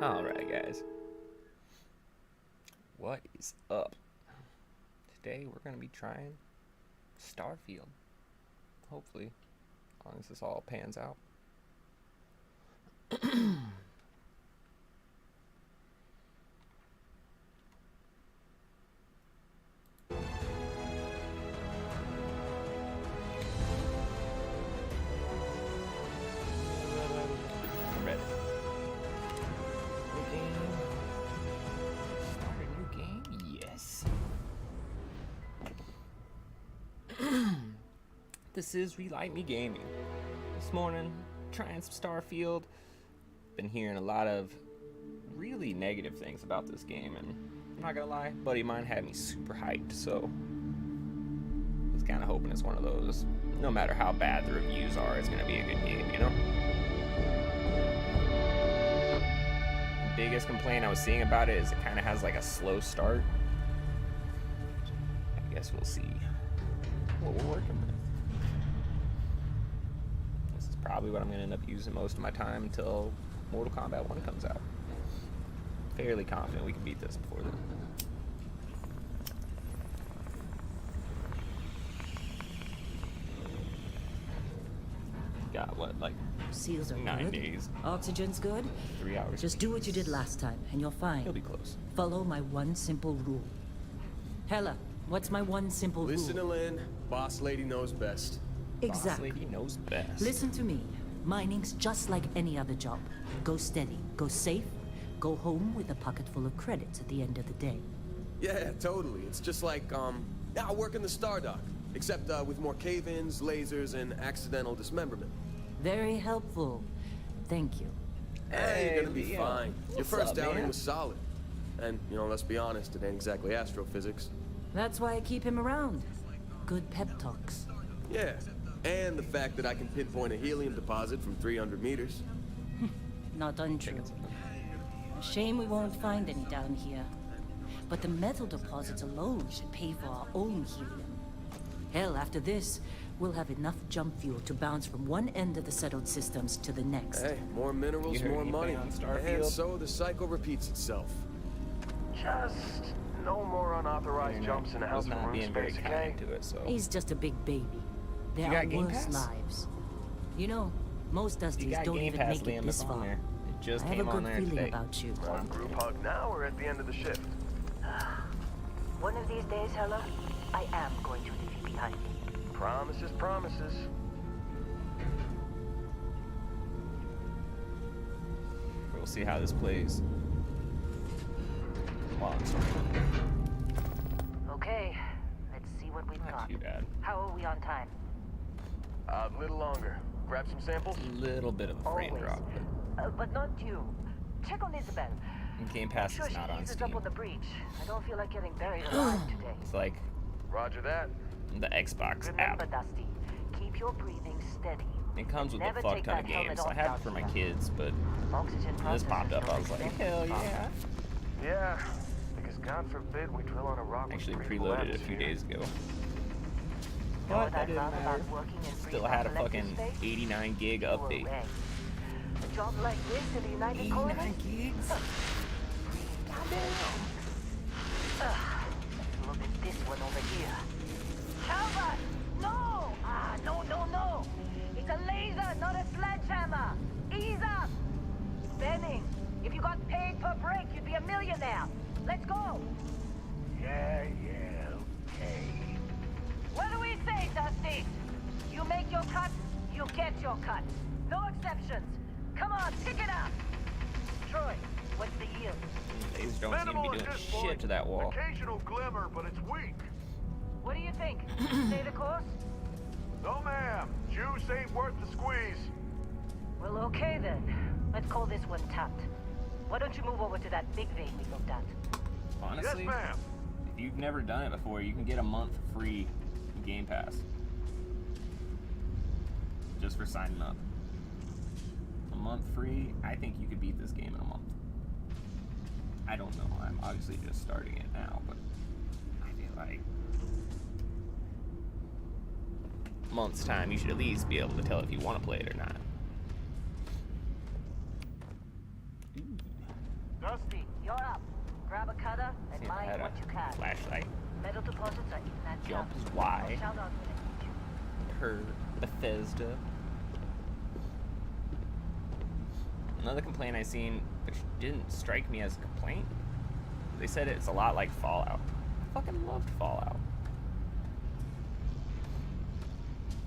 Alright guys, what is up? Today we're going to be trying Starfield, hopefully, as long as this all pans out. This is Relight Me Gaming. This morning, trying some Starfield. Been hearing a lot of really negative things about this game, and I'm not gonna lie, a buddy of mine had me super hyped, so I was kind of hoping it's one of those, no matter how bad the reviews are, it's gonna be a good game, you know? The biggest complaint I was seeing about it is it kind of has like a slow start. I guess we'll see what we're working with. Probably what I'm going to end up using most of my time until Mortal Kombat 1 comes out. Fairly confident we can beat this before then. Got what, like seals are 9 good. days. Oxygen's good. 3 hours. Just do what you did last time, and you're fine. He'll be close. Follow my one simple rule. Hella, what's my one simple rule? Listen to Lynn. Boss lady knows best. Exactly. Boss lady knows best. Listen to me. Mining's just like any other job. Go steady, go safe, go home with a pocket full of credits at the end of the day. Yeah, totally. It's just like, I work in the Stardock, except with more cave-ins, lasers, and accidental dismemberment. Very helpful. Thank you. Hey, you're gonna be fine. Your first outing man? was solid. And, you know, let's be honest, it ain't exactly astrophysics. That's why I keep him around. Good pep talks. Yeah, and the fact that I can pinpoint a helium deposit from 300 meters. Not untrue. A shame we won't find any down here. But the metal deposits alone should pay for our own helium. Hell, after this, we'll have enough jump fuel to bounce from one end of the settled systems to the next. Hey, more minerals, more money. On Starfield? And so the cycle repeats itself. Just no more unauthorized jumps in a house not from room being very space, kind okay? to it, so He's just a big baby. There You are got Game worse Pass? lives. You know, most you Dusties got don't Game even Pass, make it Liam, this it's on far. there. It just I have came a on good there feeling today. about you. On group hug now or at the end of the shift? One of these days, Hella, I am going to leave you behind. Promises, promises. We'll see how this plays. While I'm sorry. Okay, let's see what we've Not got. too bad. How are we on time? A little longer. Grab some samples? A little bit of a frame Always. drop, But not you. Check on Isabel. but Game Pass Sure, is she not on eases Steam. up on the breach. I don't feel like getting buried alive today. It's like Roger that. the Xbox Remember, app. Dusty, keep your breathing steady. It comes with Never a fuck take ton that of helmet games. I off have it down for my here. kids, but Oxygen when this popped up, I was processors like, don't hell respond. yeah. Yeah, because God forbid we drill on a rock Actually with breathable preloaded it a few atmosphere. days ago. Know But what that I didn't love matter. about working in Still free had a collective fucking space? 89 gig You were update. right. A job like this in the United 89 Colonies? gigs? Goddamn. Look at this one over here. Calvert! No! No. It's a a laser, not a sledgehammer. Ease up. Benning, if you got paid per break, you'd be a millionaire. Let's go. Yeah, okay. What do we say, Dusty? You make your cut, you get your cut. No exceptions. Come on, pick it up. Troy, what's the yield? Lasers don't seem to Minimal be at doing this shit point. to that wall. Occasional glimmer, but it's weak. What do you think? Stay the course? No, ma'am. Juice ain't worth the squeeze. Well, okay then. Let's call this one tapped. Why don't you move over to that big vein we looked at? Honestly, Yes, ma'am. if you've never done it before, you can get a month free Game Pass. Just for signing up. A month free, I think you could beat this game in a month. I don't know, I'm obviously just starting it now, but I feel like a month's time, you should at least be able to tell if you want to play it or not. Dusty, you're up. Grab a cutter and See if I mine had what you a can. flashlight. Metal deposits are in that Jump jump. is Y. Shout out when I need you. Her Bethesda. Another complaint I seen, which didn't strike me as a complaint, they said it's a lot like Fallout. I fucking loved Fallout.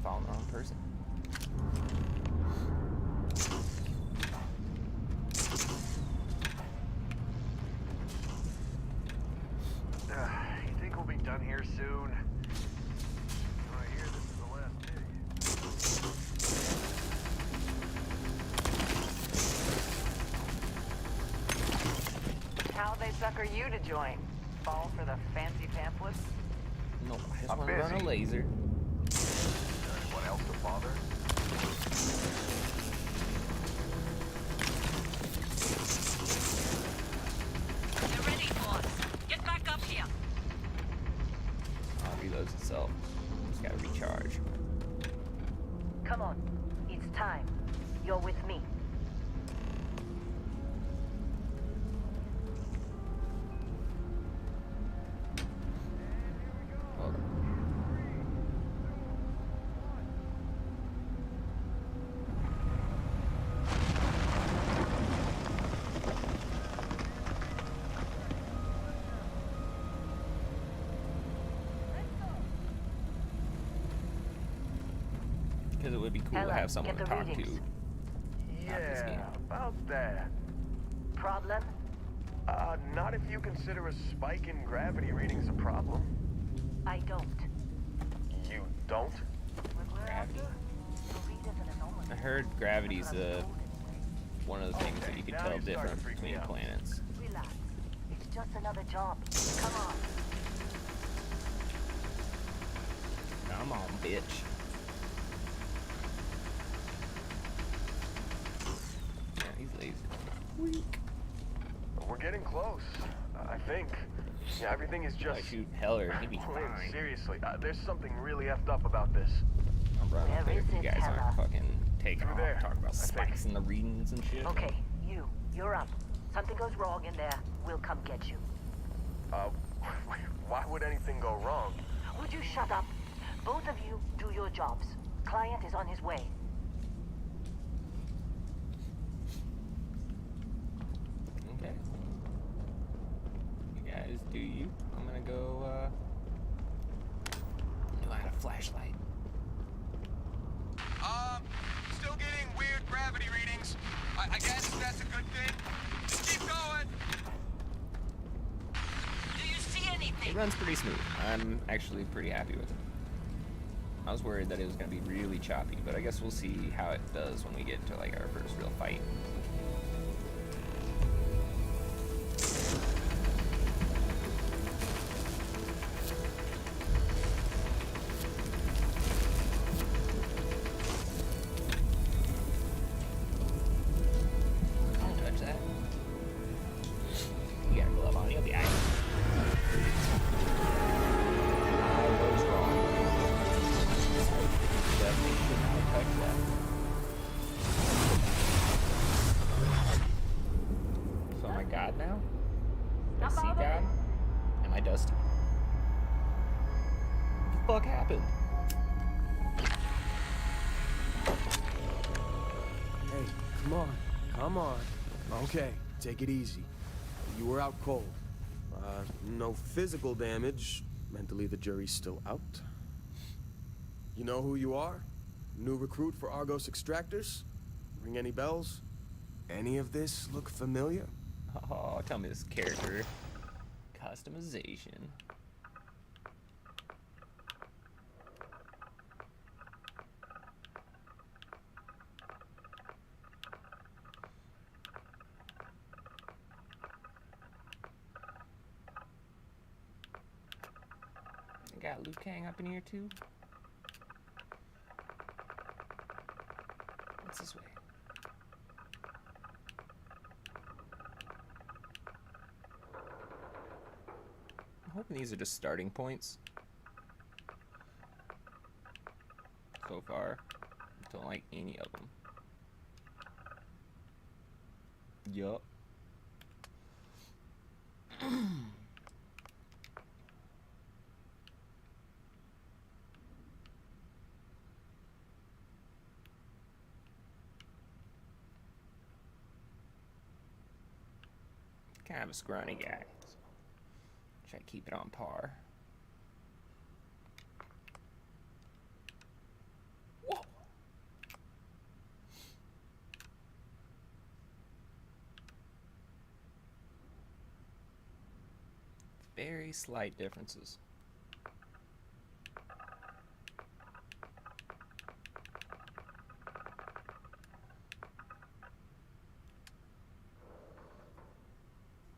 Following the wrong person. You think we'll be done here soon? I hear this is the last day. How they sucker you to join? Fall for the fancy pamphlets? No, I just I'm want to run a busy. laser. Anyone else to bother? They're ready for us. Get back up here. Reloads itself. Just gotta recharge. Come on. It's time. You're with me. Hold on. Because it would be cool to Ella, have someone get to the talk to. readings. this game. Yeah, about that. Problem? Not if you consider a spike in gravity readings a problem. I don't. You don't? What we're Gravity. after? You'll read as an anomaly. I heard gravity's one of the things that you can now tell you're starting to different freak me between out. planets. Relax. It's just another job. Come on. Come on, bitch. Yeah, he's lazy. Weak. We're getting close, I think. Yeah, everything is If I just... shoot Heller, he'd be Wait, fine. seriously, there's something really effed up about this. I'm running up Where there is if you it, guys aren't Heller? fucking taking Through off. there, Talk about I think. spikes in the readings and shit. Okay, you're up. Something goes wrong in there, we'll come get you. Why would anything go wrong? Would you shut up? Both of you do your jobs. Client is on his way. Okay. You guys do you. I'm gonna go, do I have a flashlight? Still getting weird gravity readings. I guess that's a good thing. Just keep going. Do you see It anything? runs pretty smooth. I'm actually pretty happy with it. I was worried that it was gonna be really choppy, but I guess we'll see how it does when we get to like our first real fight. Don't touch that. You got a glove on, you'll be alright. I was wrong. Definitely should not have touched that. So am I God now? Do I see God? Am I Dusty? What the fuck happened? Come on, come on. Okay, take it easy. You were out cold. No physical damage. Mentally, the jury's still out. You know who you are? New recruit for Argos Extractors? Ring any bells? Any of this look familiar? Oh, tell me this character customization. I got Liu Kang up in here too. What's this way? I'm hoping these are just starting points. So far, don't like any of them. Yup. Kind of a scrawny guy. So try to keep it on par. Whoa. Very slight differences.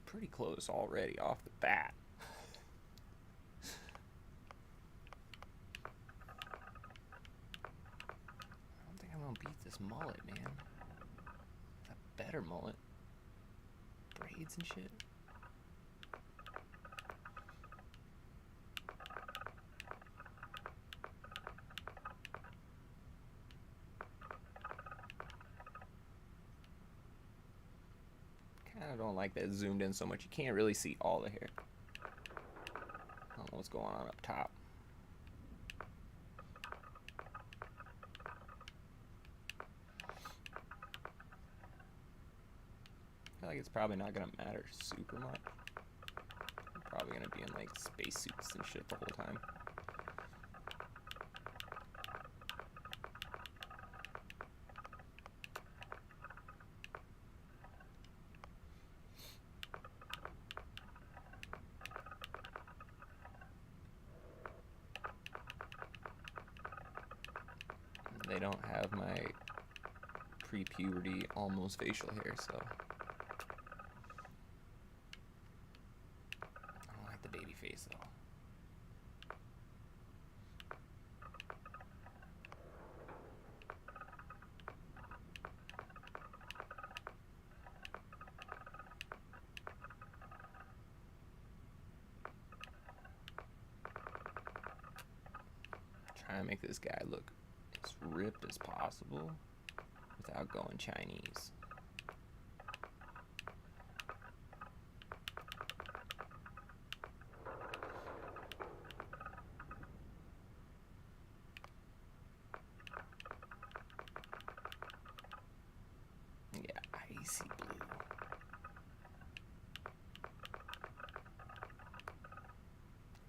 Pretty close already off the bat. I don't think I'm gonna beat this mullet, man. A better mullet. Braids and shit. I don't like that zoomed in so much. You can't really see all the hair. I don't know what's going on up top. I feel like it's probably not gonna matter super much. I'm probably gonna be in like spacesuits and shit the whole time. They don't have my pre-puberty almost facial hair, so I don't like the baby face though. Trying to make this guy look as ripped as possible without going Chinese. Yeah, icy blue.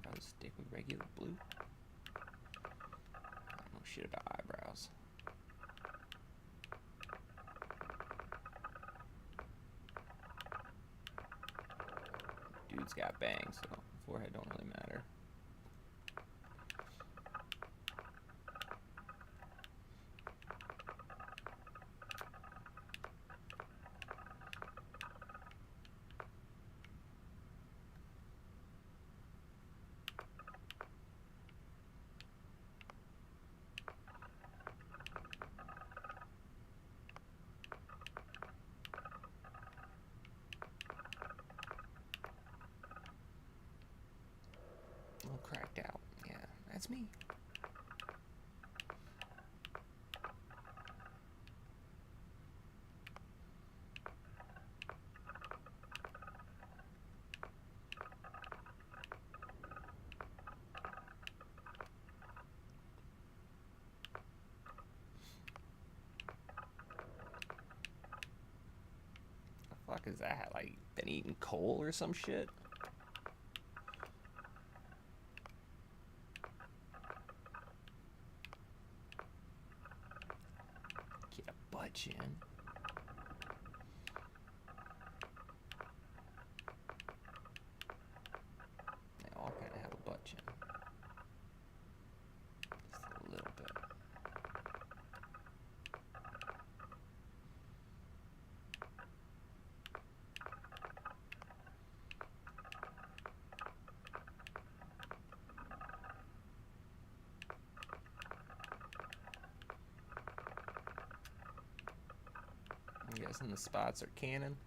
I'll stick with regular blue. I don't know shit about eyebrows. Dude's got bangs, so forehead don't really matter. All cracked out. Yeah, that's me. fuck is that? Like, been eating coal or some shit? Get a butt chin. They all kind of have a butt chin. Just a little bit. I'm guessing the spots are canon.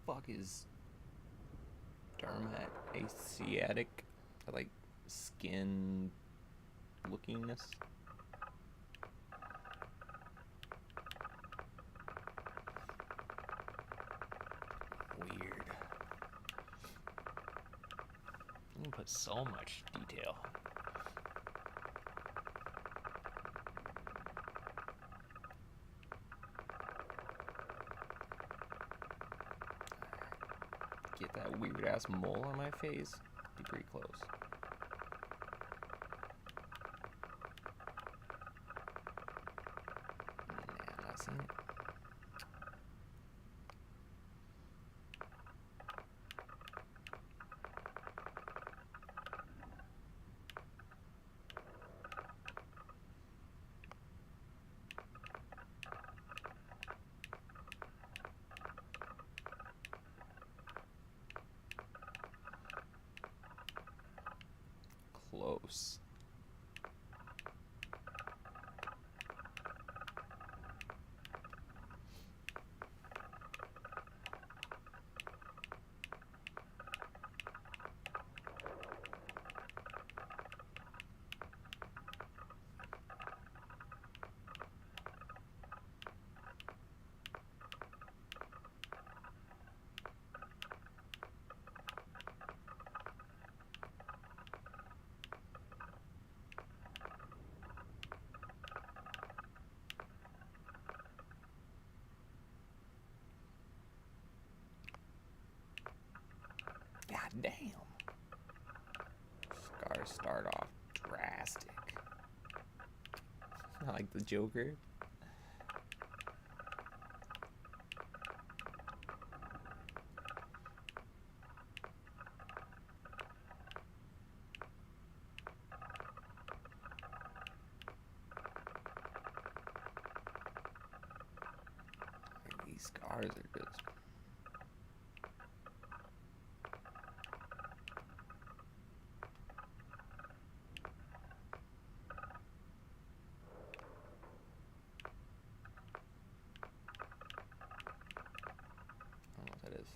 Fuck is dermatasiatic? Like skin lookingness? Weird. You can put so much detail. Get that weird ass mole on my face. Be pretty close. Yeah, I'm not seeing it. Close. God damn. Scars start off drastic. Like the Joker. These scars are just... I don't know what that is.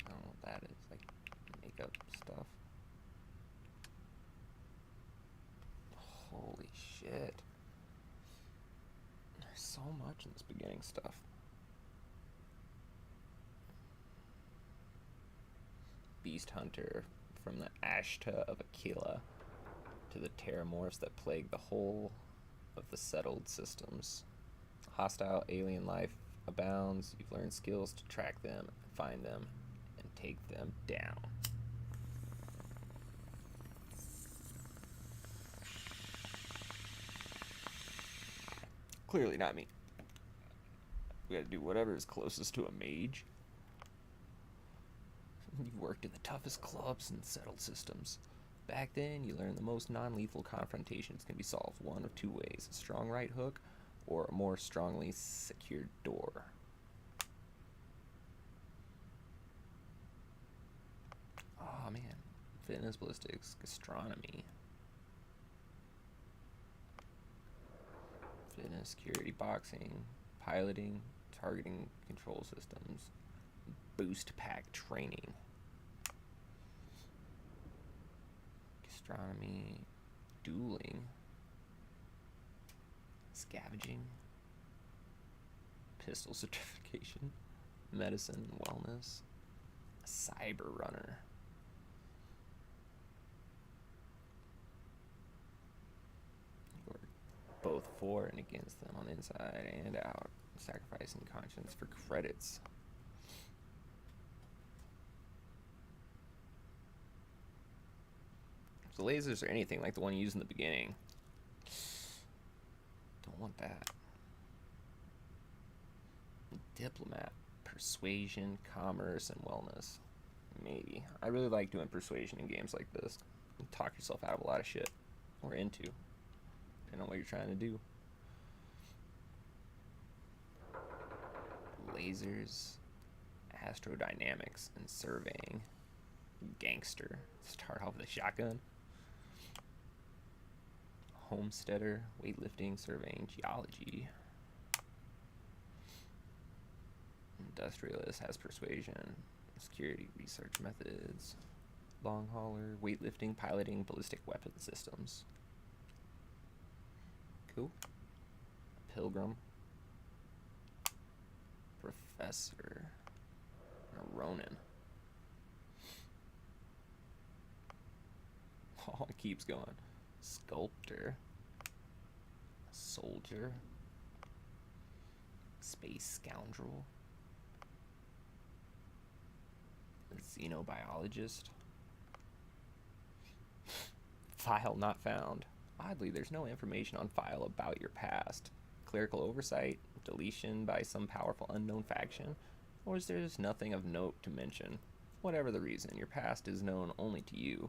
I don't know what that is. Like makeup stuff. Holy shit. There's so much in this beginning stuff. Beast Hunter, from the Ashta of Aquila to the terramorphs that plague the whole of the settled systems. Hostile alien life abounds. You've learned skills to track them, find them, and take them down. Clearly not me. We gotta do whatever is closest to a mage. You've worked in the toughest clubs and settled systems. Back then, you learned the most non-lethal confrontations can be solved one of two ways: a strong right hook or a more strongly secured door. Oh man, fitness, ballistics, gastronomy. Fitness, security, boxing, piloting, targeting control systems, boost pack training. Astronomy, dueling, scavenging, pistol certification, medicine and wellness, cyber runner. You're both for and against them on the inside and out, sacrificing conscience for credits. The lasers are anything like the one used in the beginning. Don't want that. Diplomat, persuasion, commerce, and wellness. Maybe. I really like doing persuasion in games like this. You talk yourself out of a lot of shit. Or into. Depending on what you're trying to do. Lasers, astrodynamics, and surveying. Gangster. Start off with a shotgun. Homesteader, weightlifting, surveying, geology. Industrialist has persuasion, security, research methods. Long hauler, weightlifting, piloting, ballistic weapon systems. Cool. Pilgrim. Professor. A Ronin. Oh, it keeps going. Sculptor, soldier, space scoundrel, xenobiologist, file not found. Oddly, there's no information on file about your past. Clerical oversight, deletion by some powerful unknown faction, or is there nothing of note to mention? Whatever the reason, your past is known only to you.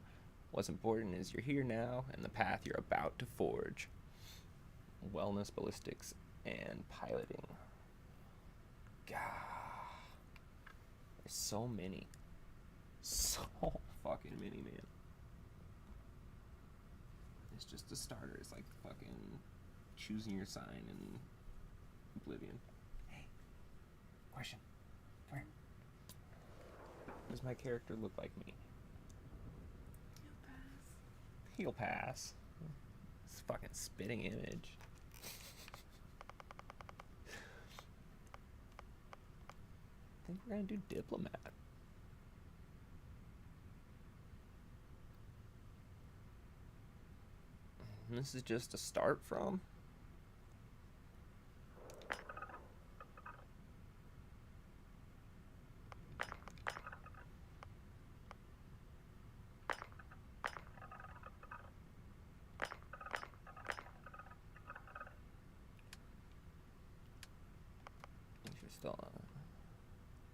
What's important is you're here now and the path you're about to forge. Wellness, ballistics, and piloting. God. There's so many. So fucking many, man. It's just a starter. It's like fucking choosing your sign in Oblivion. Hey, question. Come here. Does my character look like me? He'll pass. It's a fucking spitting image. I think we're gonna do diplomat. And this is just a start from.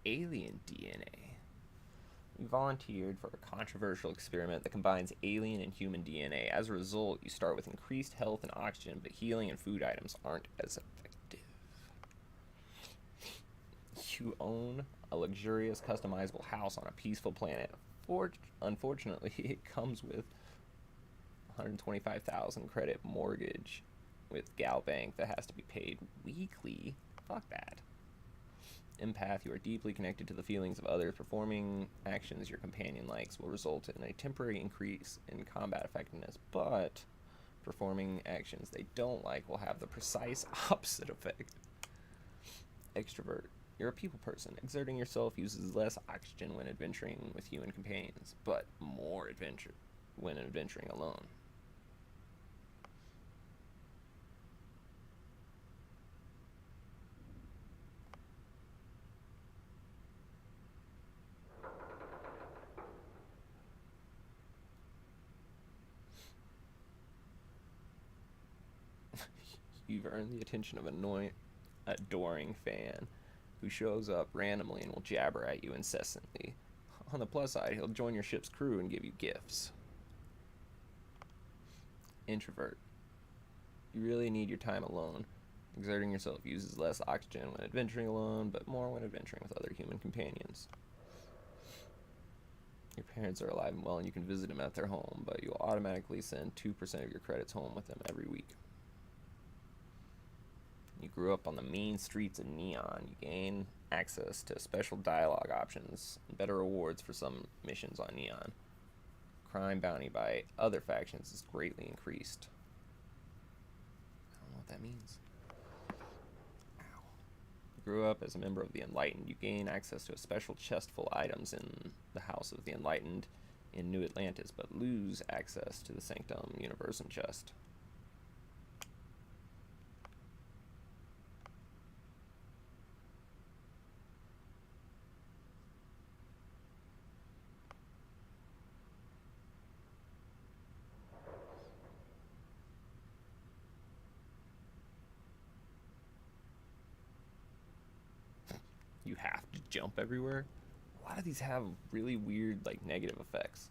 Alien DNA. You volunteered for a controversial experiment that combines alien and human DNA. As a result, you start with increased health and oxygen, but healing and food items aren't as effective. You own a luxurious, customizable house on a peaceful planet. Unfortunately, it comes with 125,000 credit mortgage with Gal Bank that has to be paid weekly. Fuck that. Empath, you are deeply connected to the feelings of others. Performing actions your companion likes will result in a temporary increase in combat effectiveness, but performing actions they don't like will have the precise opposite effect. Extrovert, you're a people person. Exerting yourself uses less oxygen when adventuring with human companions, but more adventure when adventuring alone. you've earned the attention of an adoring fan who shows up randomly and will jabber at you incessantly. On the plus side, he'll join your ship's crew and give you gifts. Introvert. You really need your time alone. Exerting yourself uses less oxygen when adventuring alone, but more when adventuring with other human companions. Your parents are alive and well and you can visit them at their home, but you'll automatically send 2% of your credits home with them every week. You grew up on the mean streets of Neon. You gain access to special dialogue options and better rewards for some missions on Neon. Crime bounty by other factions is greatly increased. I don't know what that means. Ow. You grew up as a member of the Enlightened. You gain access to a special chest full of items in the House of the Enlightened in New Atlantis, but lose access to the Sanctum Universum chest. You have to jump everywhere. A lot of these have really weird, like, negative effects.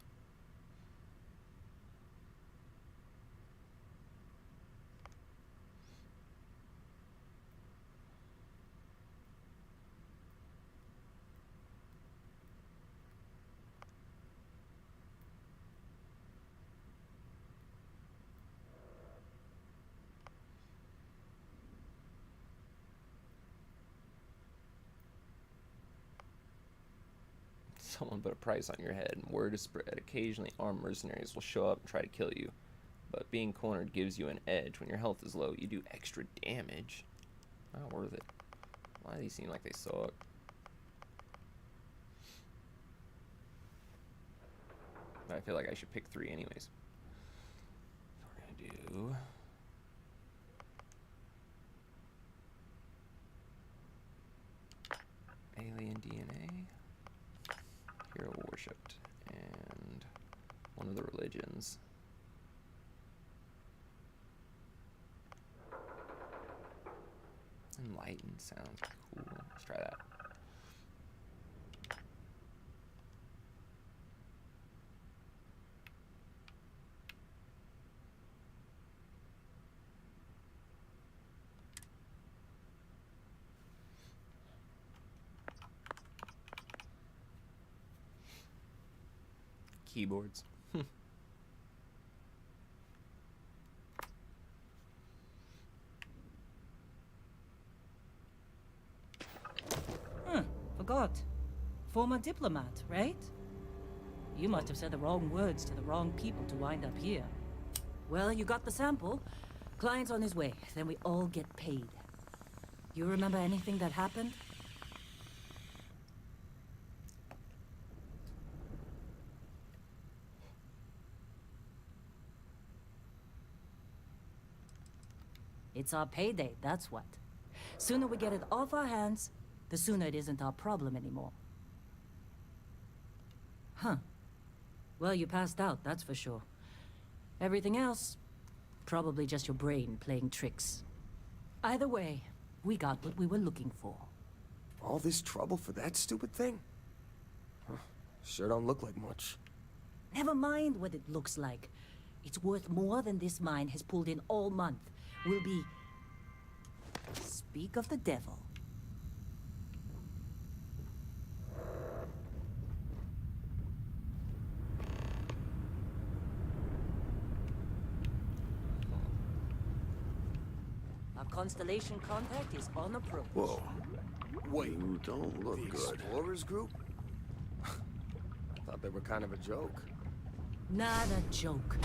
Someone put a price on your head, and word is spread. Occasionally, armed mercenaries will show up and try to kill you, but being cornered gives you an edge. When your health is low, you do extra damage. Not worth it. Why do these seem like they suck? But I feel like I should pick 3 anyways. So we're gonna do alien DNA. Hero worshipped, and one of the religions. Enlightened sounds cool. Let's try that. Keyboards. Forgot. Former diplomat, right? You must have said the wrong words to the wrong people to wind up here. Well, you got the sample. Client's on his way, then we all get paid. You remember anything that happened? It's our payday, that's what. Sooner we get it off our hands, the sooner it isn't our problem anymore. Huh. Well, you passed out, that's for sure. Everything else, probably just your brain playing tricks. Either way, we got what we were looking for. All this trouble for that stupid thing? Huh. Sure don't look like much. Never mind what it looks like. It's worth more than this mine has pulled in all month. We'll be... Speak of the devil. Our constellation contact is on approach. Whoa. Wait, You don't look the good. Explorers group? I thought they were kind of a joke. Not a joke.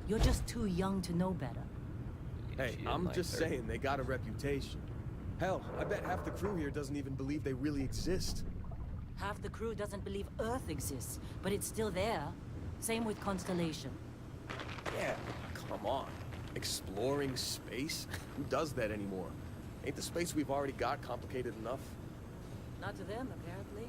You're just too young to know better. Hey, I'm just saying, they got a reputation. Hell, I bet half the crew here doesn't even believe they really exist. Half the crew doesn't believe Earth exists, but it's still there. Same with Constellation. Yeah, come on. Exploring space? Who does that anymore? Ain't the space we've already got complicated enough? Not to them, apparently.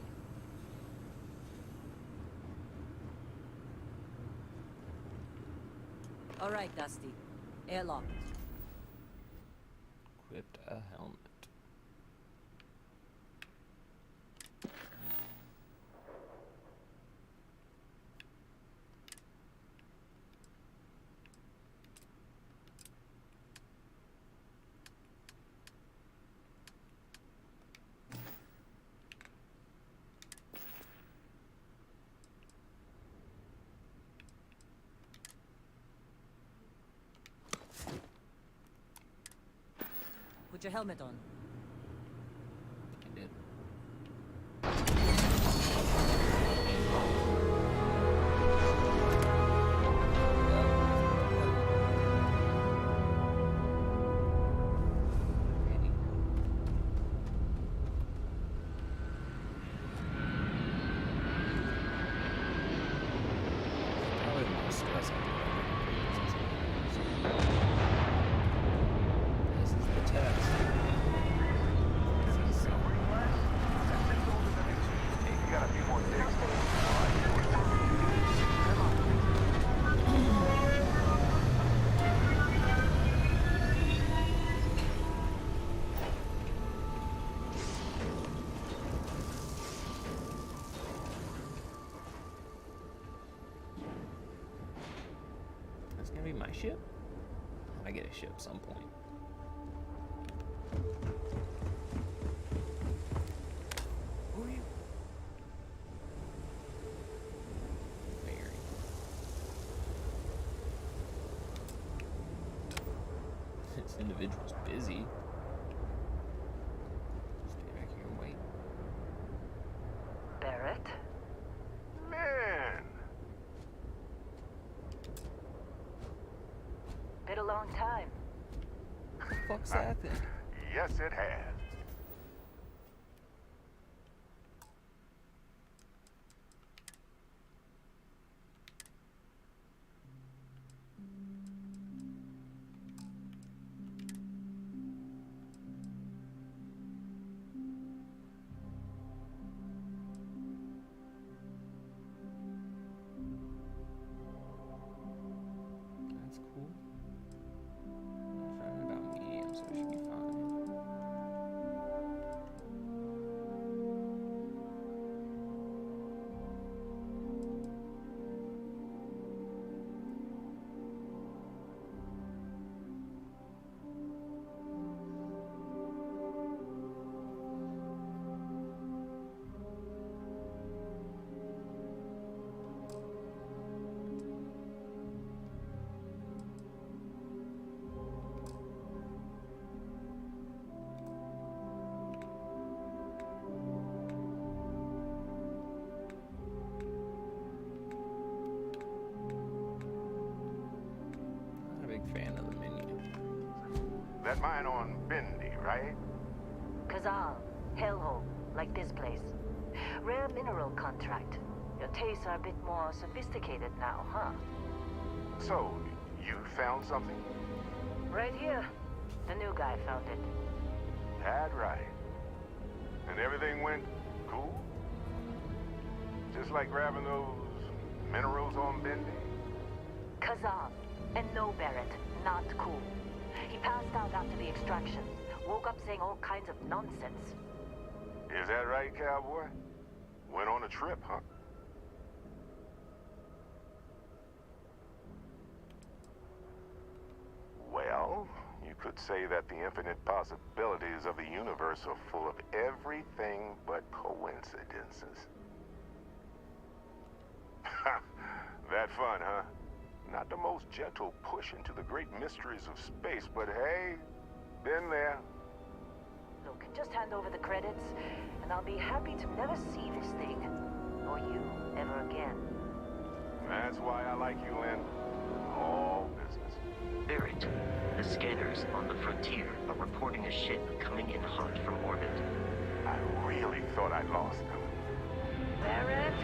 All right, Dusty. Airlock. Equipped a helmet. Put your helmet on. I did. Probably more stress I do. This is the test. See some. You got a few more digs. That's gonna be my ship. I get a ship some point. Who are you? Mary. This individual's busy. Stay back here and wait. Barrett? Man, Been a long time. Fuck's that thing? yes it has. That's cool. It's running about medium, so it should be fine. Not a big fan of the menu. That mine on Bendy, right? Kazal, hellhole, like this place. Rare mineral contract. Your tastes are a bit more sophisticated now, huh? So, you found something? Right here. The new guy found it. That right. And everything went cool? Just like grabbing those minerals on Bendy? Kazal. And no, Barrett, not cool. He passed out after the extraction. Woke up saying all kinds of nonsense. Is that right, cowboy? Went on a trip, huh? Well, you could say that the infinite possibilities of the universe are full of everything but coincidences. That fun, huh? Not the most gentle push into the great mysteries of space, but hey, been there. Look, just hand over the credits, and I'll be happy to never see this thing, or you, ever again. That's why I like you, Lynn. All business. Barrett, the scanners on the frontier are reporting a ship coming in hot from orbit. I really thought I'd lost them. Barrett?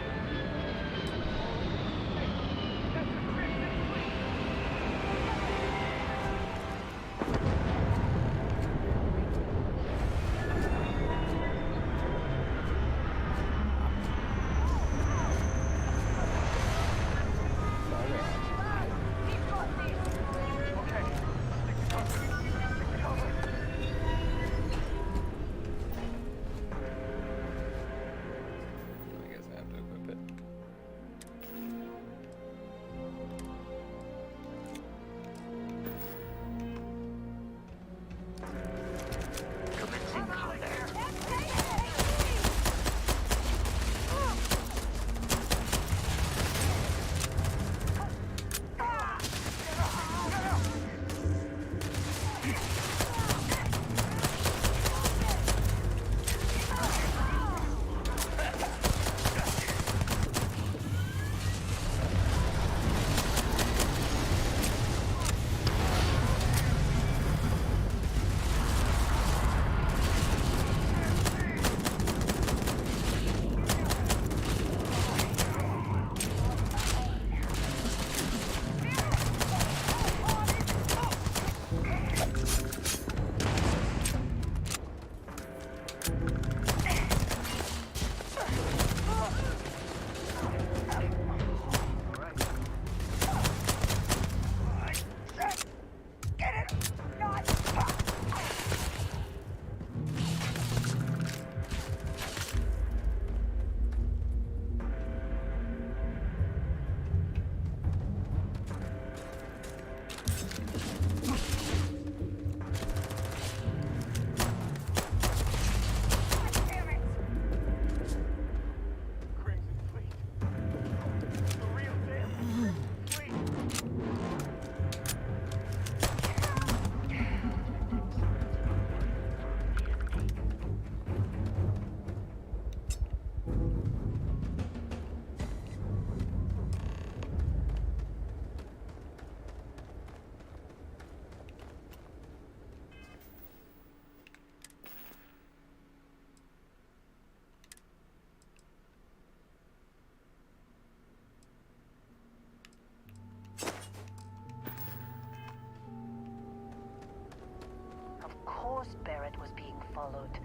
course Barrett was being followed.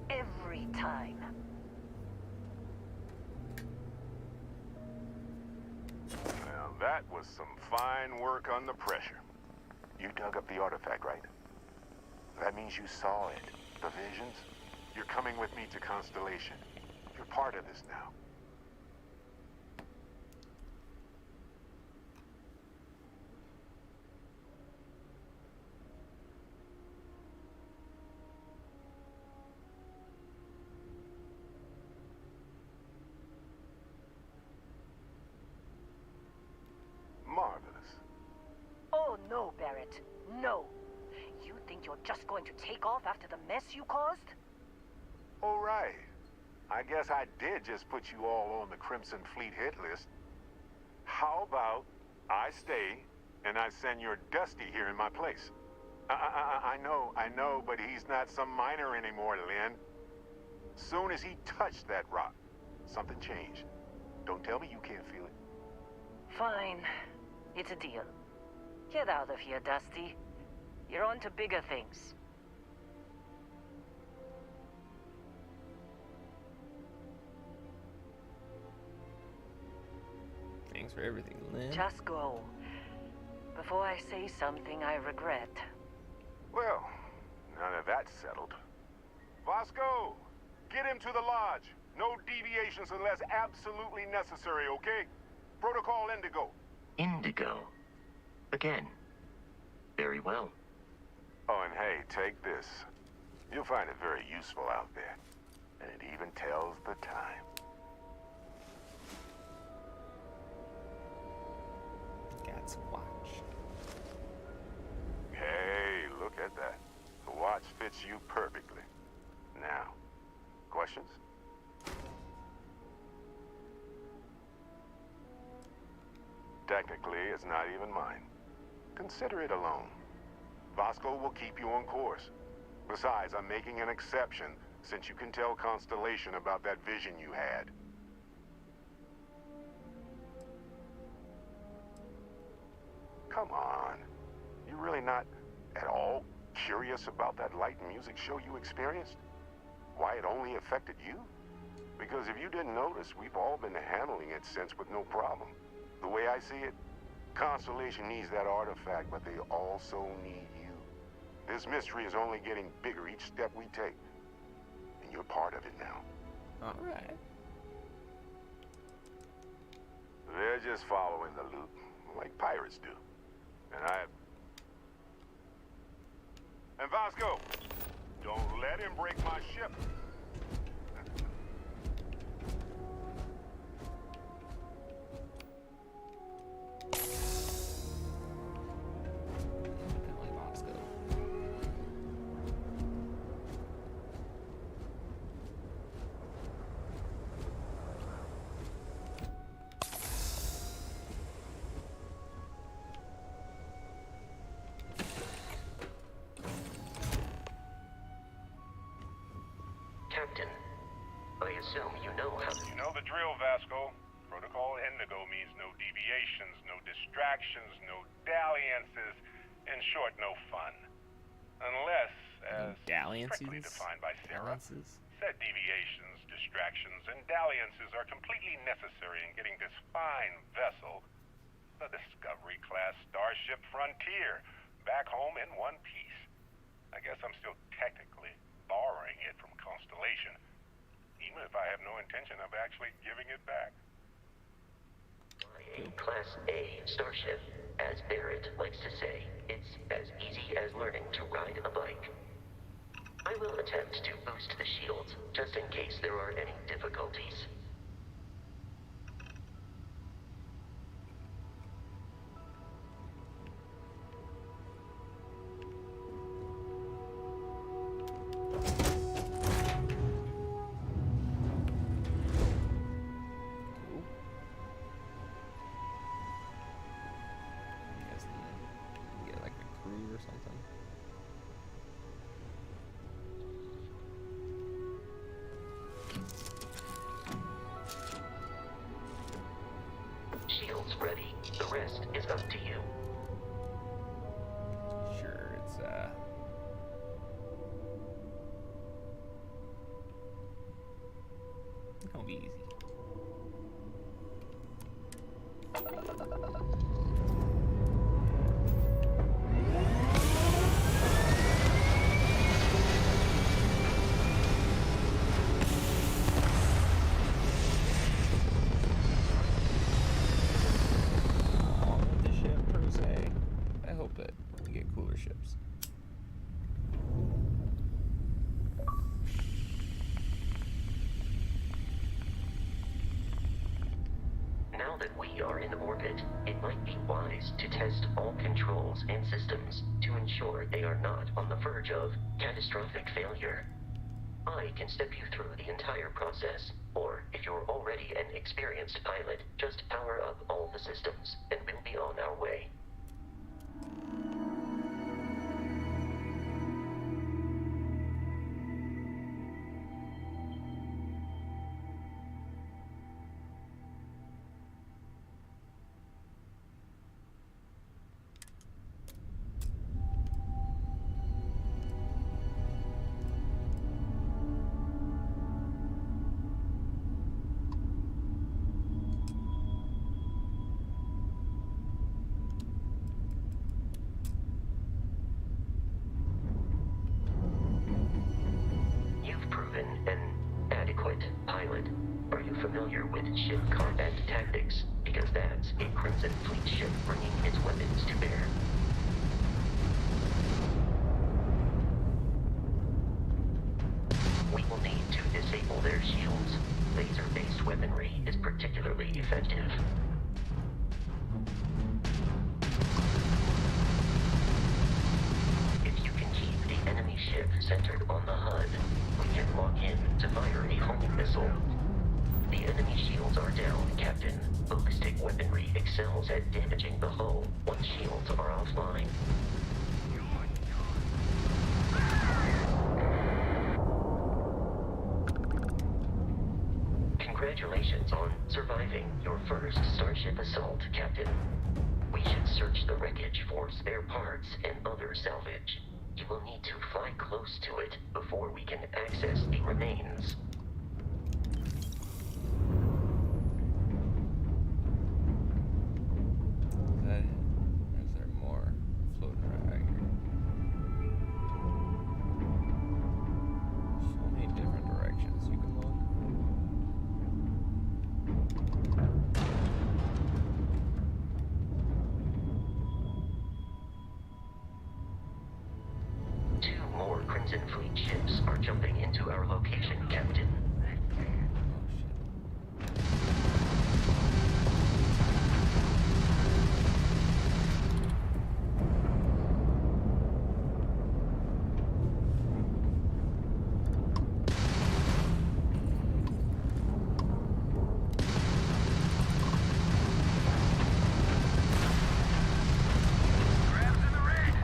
Every time. Now that was some fine work under pressure. You dug up the artifact, right? That means you saw it. The visions? You're coming with me to Constellation. You're part of this now. Marvelous. Oh no, Barrett. No. You think you're just going to take off after the mess you caused? All right. I guess I did just put you all on the Crimson Fleet hit list. How about I stay and I send your Dusty here in my place? I know, but he's not some miner anymore, Lynn. Soon as he touched that rock, something changed. Don't tell me you can't feel it. Fine. It's a deal. Get out of here, Dusty. You're on to bigger things. Thanks for everything, Lynn. Just go. Before I say something I regret. Well, now that that's settled. Vasco, get him to the lodge. No deviations unless absolutely necessary, okay? Protocol Indigo. Indigo. Again. Very well. Oh, and hey, take this. You'll find it very useful out there. And it even tells the time. God's watch. Hey, look at that. The watch fits you perfectly. Now, questions? Technically, it's not even mine. Consider it alone. Vasco will keep you on course. Besides, I'm making an exception since you can tell Constellation about that vision you had. Come on. You really not at all curious about that light and music show you experienced? Why it only affected you? Because if you didn't notice, we've all been handling it since with no problem. The way I see it, Constellation needs that artifact, but they also need you. This mystery is only getting bigger each step we take. And you're part of it now. Alright. They're just following the loop, like pirates do. And Vasco, don't let him break my ship. Definitely Vasco. Captain, I assume you know how to... You know the drill, Vasco. Protocol Indigo means no deviations, no distractions, no dalliances. In short, no fun. Unless, as strictly Dalliances? defined by Sarah, Dalliances? said deviations, distractions, and dalliances are completely necessary in getting this fine vessel, the Discovery-class Starship Frontier, back home in one piece. I guess I'm still technically borrowing it from Constellation, even if I have no intention of actually giving it back. A Class A starship, as Barrett likes to say, it's as easy as learning to ride a bike. I will attempt to boost the shields, just in case there are any difficulties. Get like a crew or something. Gonna be easy. The ship per se. I hope that we get cooler ships. Now that we are in orbit, it might be wise to test all controls and systems to ensure they are not on the verge of catastrophic failure. I can step you through the entire process, or if you're already an experienced pilot, just power up all the systems, and we'll be on our way. You've proven an adequate pilot. Are you familiar with ship combat tactics? Because that's a Crimson Fleet ship bringing its weapons to bear. We will need to disable their shields. Laser-based weaponry is particularly effective. If you can keep the enemy ship centered on the HUD, we can lock in to fire a homing missile. The enemy shields are down, Captain. Ballistic weaponry excels at damaging the hull once shields are offline. Congratulations on surviving your first Starship assault, Captain. We should search the wreckage for spare parts and other salvage. You will need to fly close to it before we can access the remains. Is there more floating around out here? So many different directions you can look. Two more Crimson Fleet ships are jumping into our location, Captain. Grabs in the red.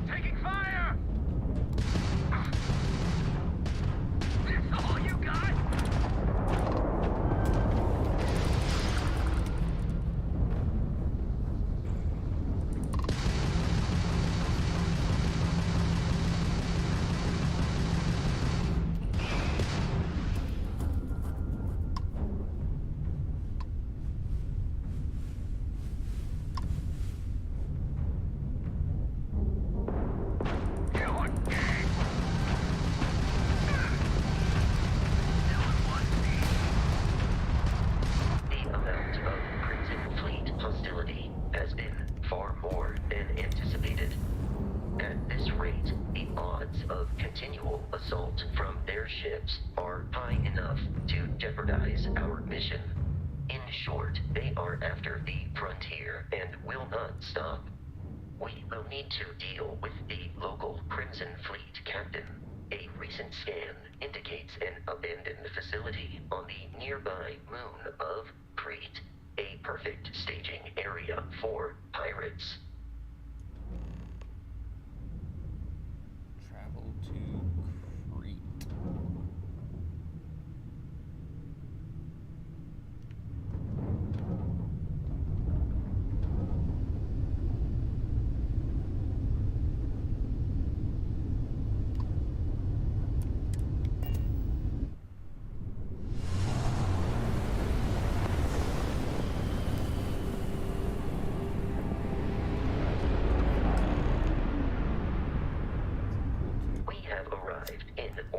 Taking fire. This all you got? You're dead. The amount of Crimson Fleet hostility has been far more than anticipated. At this rate, the odds of continual assault from their ships are high enough to jeopardize our mission. In short, they are after the frontier and will not stop. We will need to deal with the local Crimson Fleet captain. A recent scan indicates an abandoned facility on the nearby moon of Crete, a perfect staging area for pirates. Travel to Crete.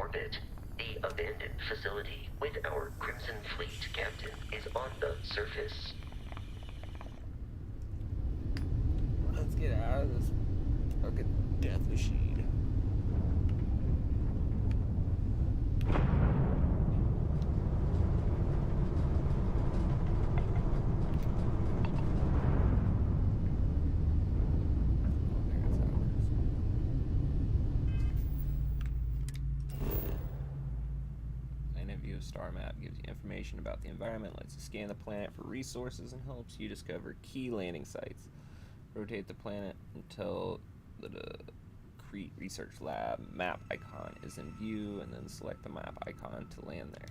orbit. The abandoned facility with our Crimson Fleet captain is on the surface. Let's get out of this fucking death machine. Star map gives you information about the environment, lets you scan the planet for resources, and helps you discover key landing sites. Rotate the planet until the Crete Research Lab map icon is in view, and then select the map icon to land there.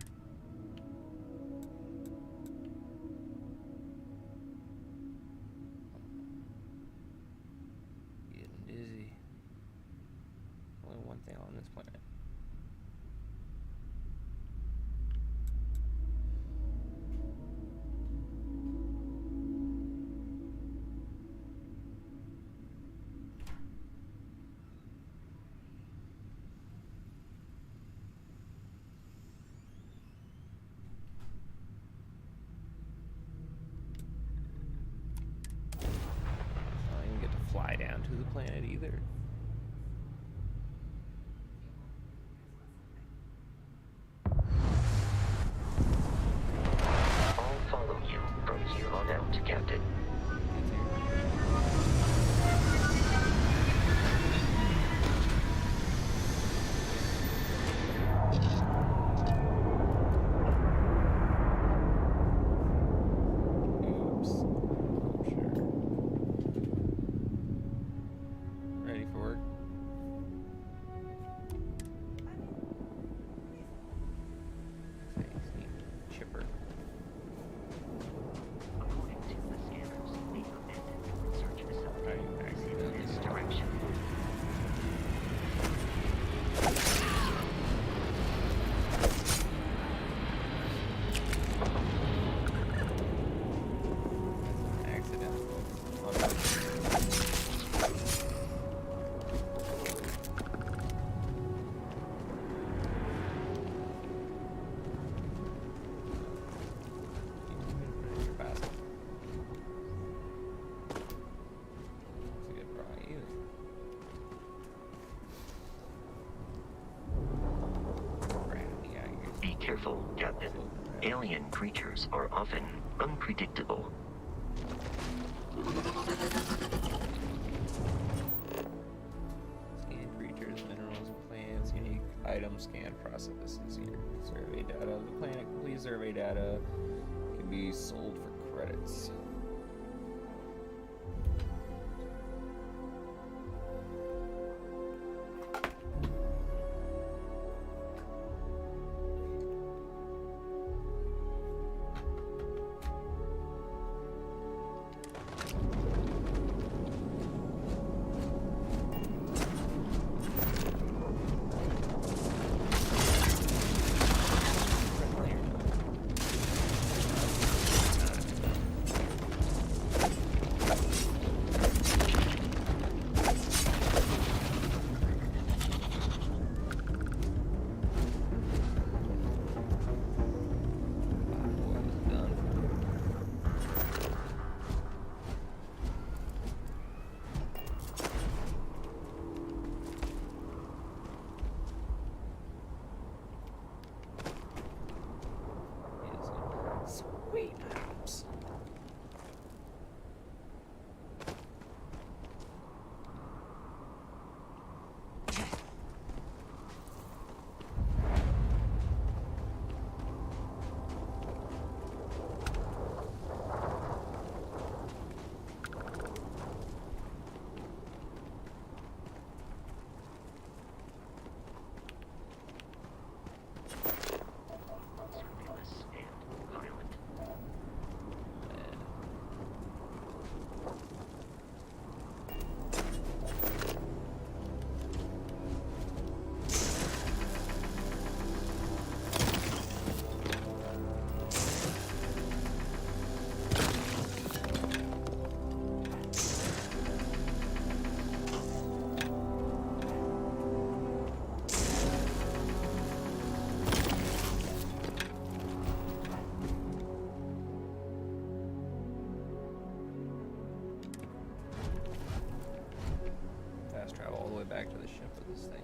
Getting dizzy. Only one thing on this planet. Fly down to the planet either. I'll follow you from here on out, Captain. Careful, Captain. Alien creatures are often unpredictable. Scan creatures, minerals, plants, unique items, scan processes here. Survey data of the planet. Complete survey data can be sold for credits. back to the ship with this thing.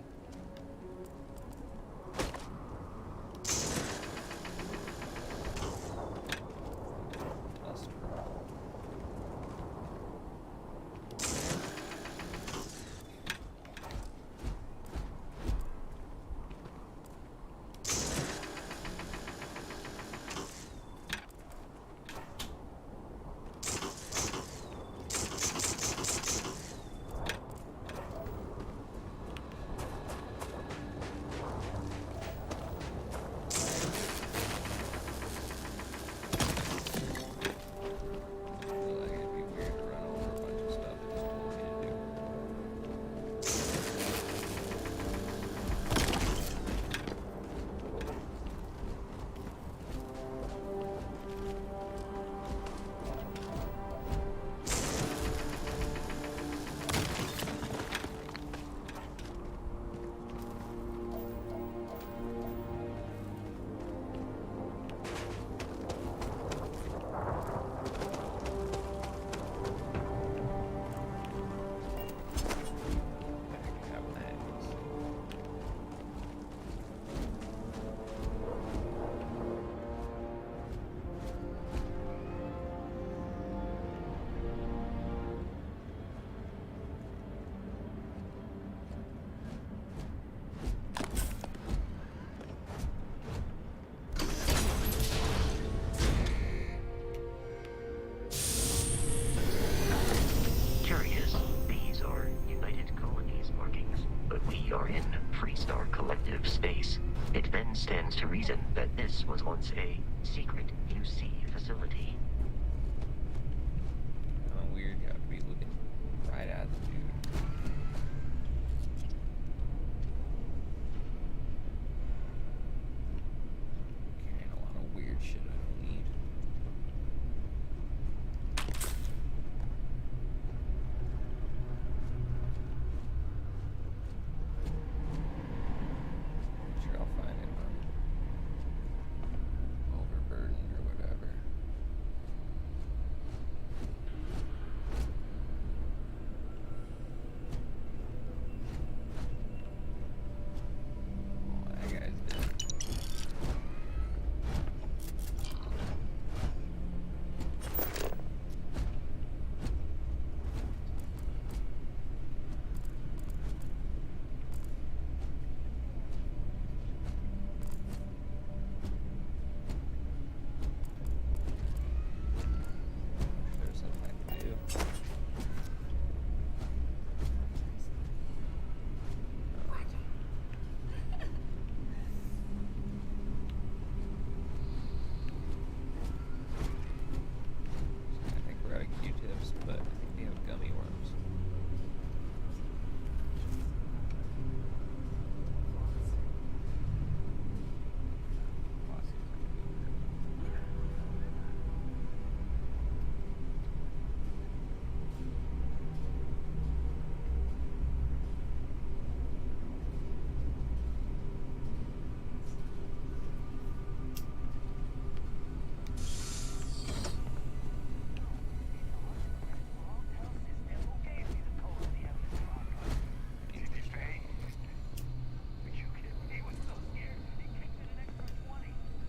Space. It then stands to reason that this was once a secret UC facility. Weird, you have to be looking right at the dude. Carrying a lot of weird shit I don't need. Sure, I'll find him overburdened or whatever. Oh, that guy's dead. There's something I can do. I think we're out of Q-tips, but I think we have gummy worms.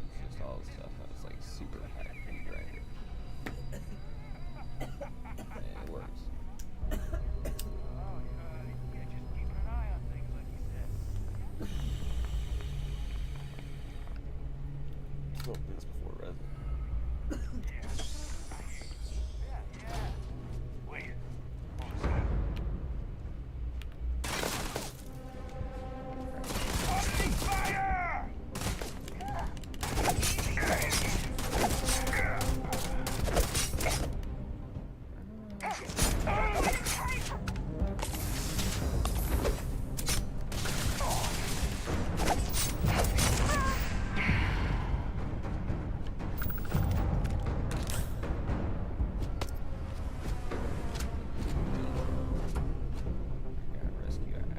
It's just all the stuff that was like super high and grinded. And it works. Oh, that's before Resident. Gotta rescue Alex.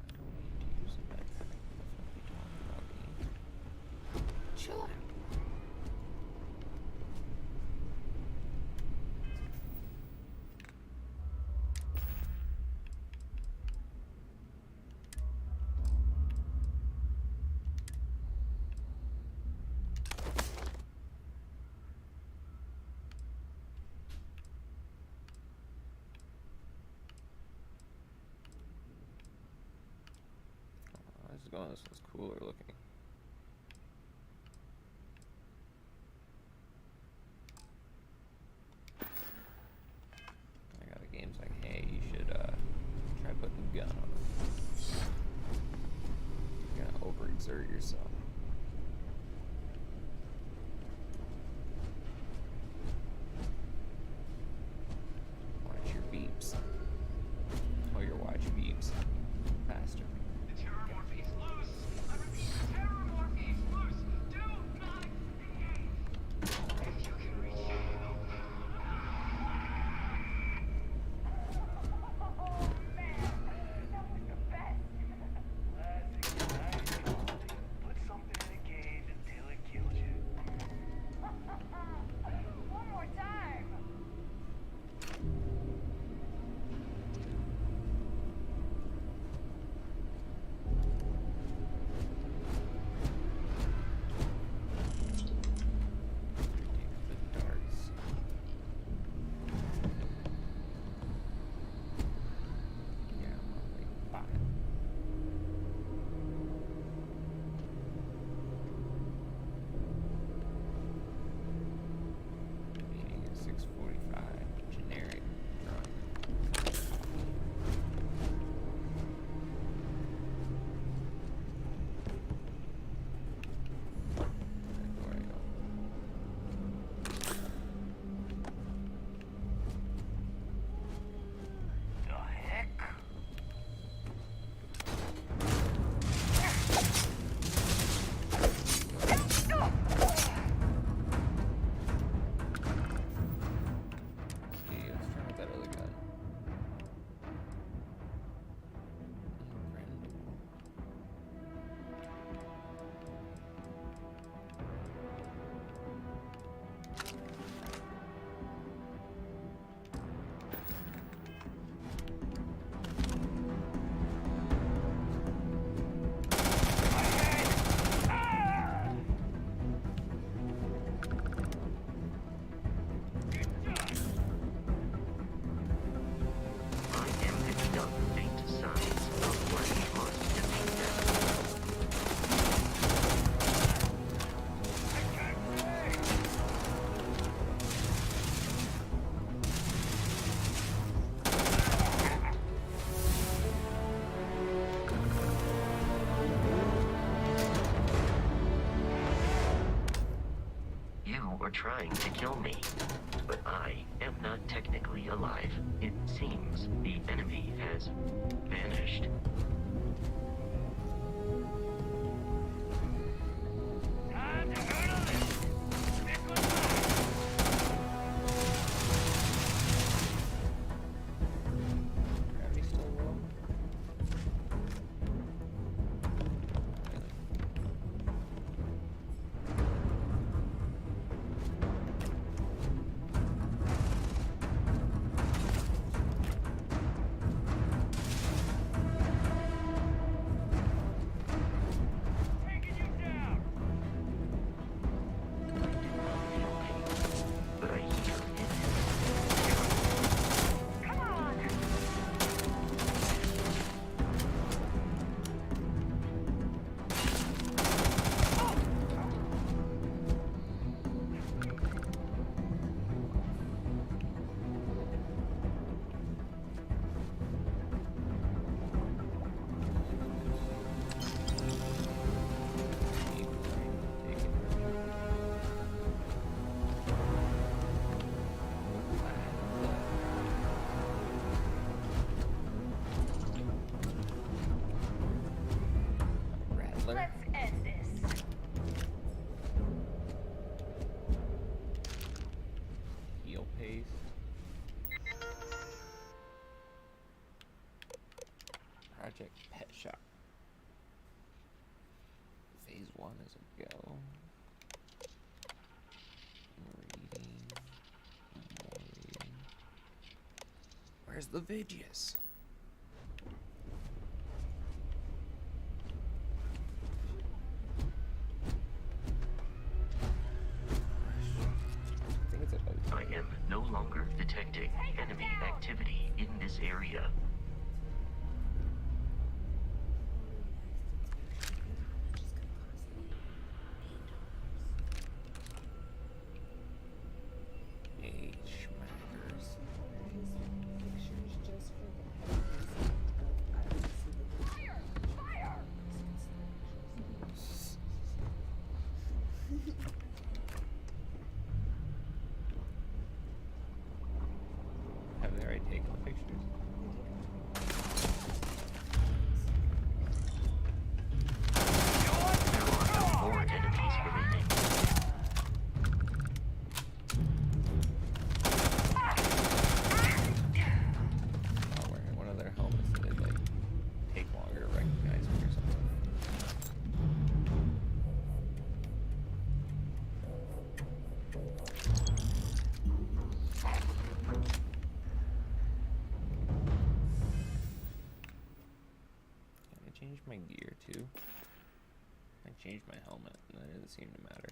I don't need to use a backpack. Definitely talking about me. Chill out. physical. This one's cooler looking. I got a game's like, hey, you should try putting a gun on it. You're gonna overexert yourself. Watch your beeps. Oh, your watch beeps. Faster. The terror morph is loose. I repeat, the terror morph is loose. Do not engage. If you can reach it. Oh man, that was the best. Classic. Put something in a cage until it kills you. One more time. Take the darts. Yeah, I'm on like 5. Meeting at 6:45. Generic drawing. Where do I go? The heck? See, let's try with that other gun. Brandable. I am picking up faint signs of what we must defeat them. You were trying to kill me, but I am not technically alive. It seems the enemy has vanished. Time to hurdle this. Stick with me. Gravity still low? Taking you down. But I hear it. Come on. Rattler. Let's end this. Heal paste. Project Pet Shop. Phase 1 is a go. Reading. More reading. Where's the Vigius? I think it's a I am no longer detecting enemy activity in this area. pictures. There are no more enemies remaining. Not wearing one of their helmets, so they like take longer to recognize me or something. Can I change my gear too? I changed my helmet, and that doesn't seem to matter.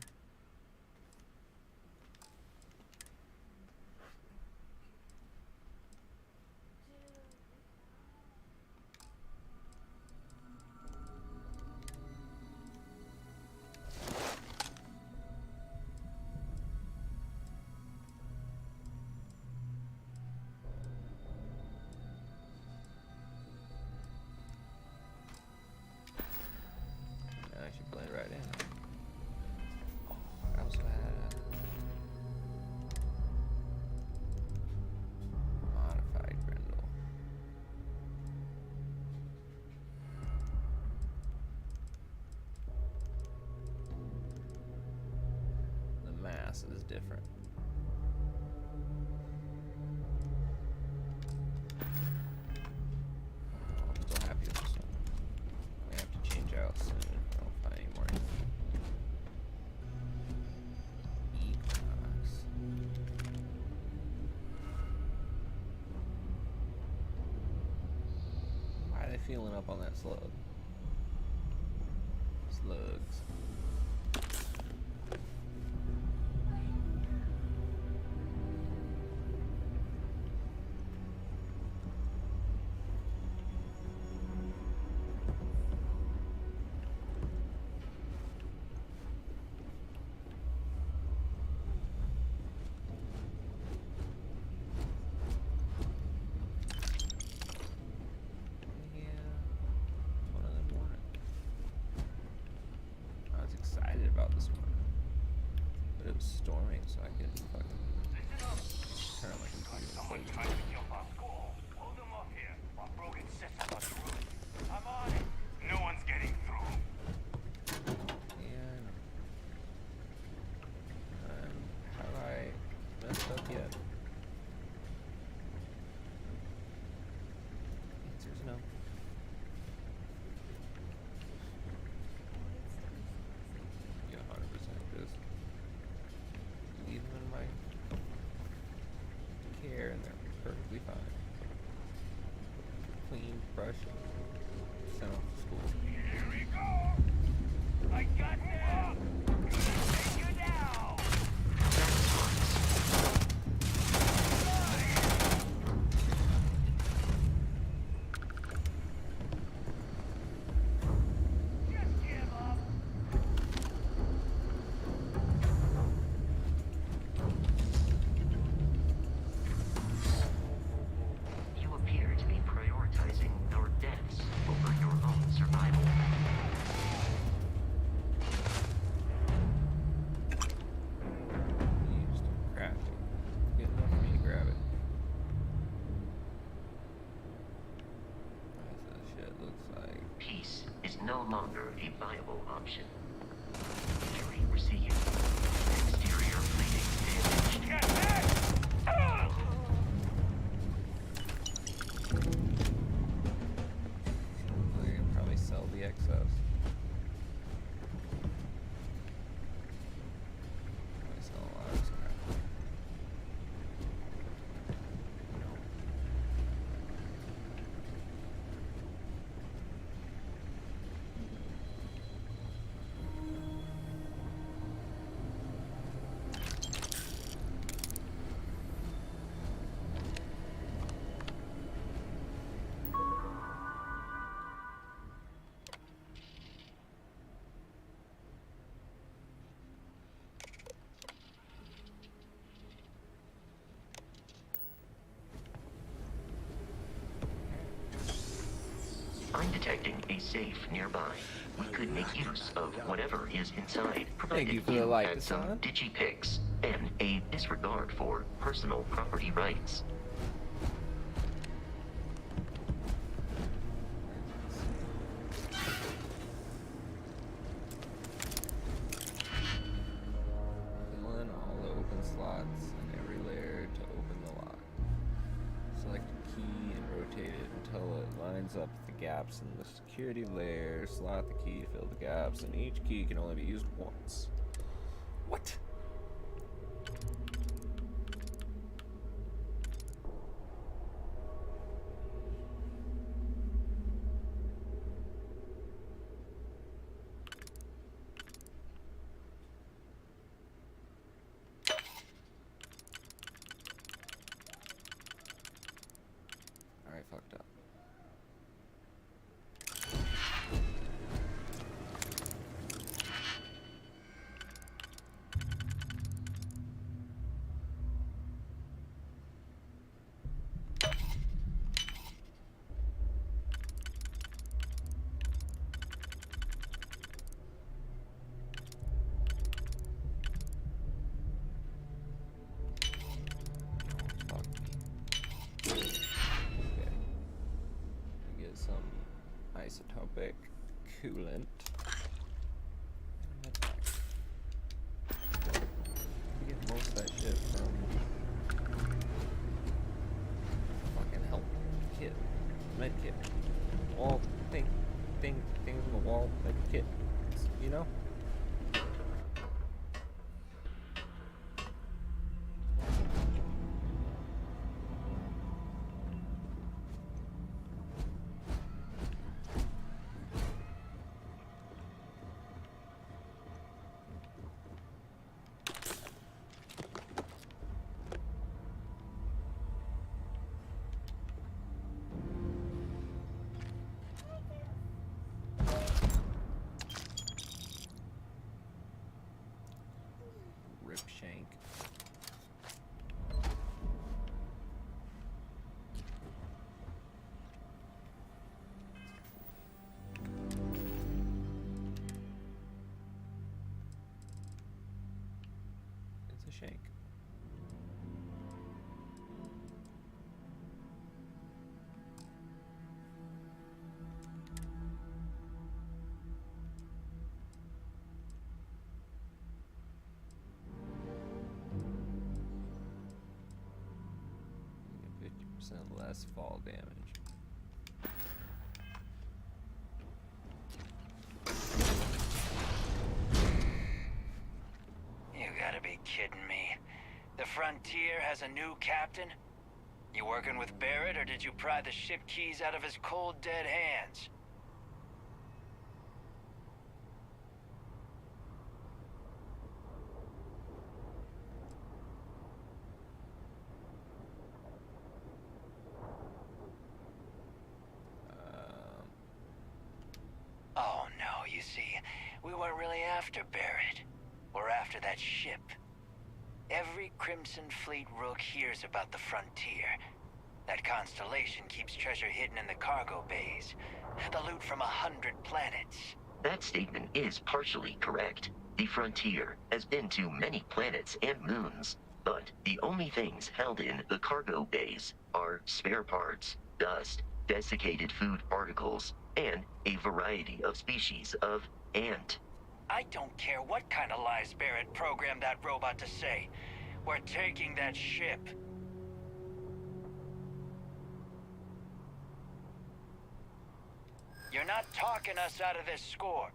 I should blend right in. Oh, I also had a modified Grendel. The mass is different. Oh, I'm still happy with this one. I have to change out soon. I don't find any more Equinox. Why are they feeling up on that slug? Slugs. Yeah, one of them wanted. I was excited about this one, but it was storming, so I couldn't fucking turn on my computer. Someone trying to kill our school. Hold them up here while Bro insists on the roof. I'm on it. No one's getting through. Yeah, I know. Have I messed up yet? Answer's no. You 100% just leave them in my care and they're perfectly fine. Clean, brush, sent off to school. Here we go. I got them. Take you down. Just give up. You appear to be prioritizing your deaths over your own survival. Used crafting. Good enough for me to grab it. That's the shit looks like. Peace is no longer a viable option. Injury received. Exterior plating damaged. Get this. We can probably sell the excess. Probably sell a lot of this crap. I'm detecting a safe nearby. We could make use of whatever is inside, provided you for the light, had some Hassan. digipics and a disregard for personal property rights. gaps in the security layer. Slot the key to fill the gaps, and each key can only be used once. What? Alright, fucked up. Fuck me. Okay. We get some isotopic coolant. We get most of that shit from fucking help kit, med kit, wall things on the wall, med kit, you know. Rip shank. It's a shank. You get 50% less fall damage. You gotta be kidding me. The Frontier has a new captain? You working with Barrett, or did you pry the ship keys out of his cold, dead hands? Oh no, you see, we weren't really after Barrett. We're after that ship. Every Crimson Fleet rook hears about the Frontier. That constellation keeps treasure hidden in the cargo bays. The loot from 100 planets. That statement is partially correct. The Frontier has been to many planets and moons, but the only things held in the cargo bays are spare parts, dust, desiccated food particles, and a variety of species of ant. I don't care what kind of lies Barrett programmed that robot to say. We're taking that ship. You're not talking us out of this score.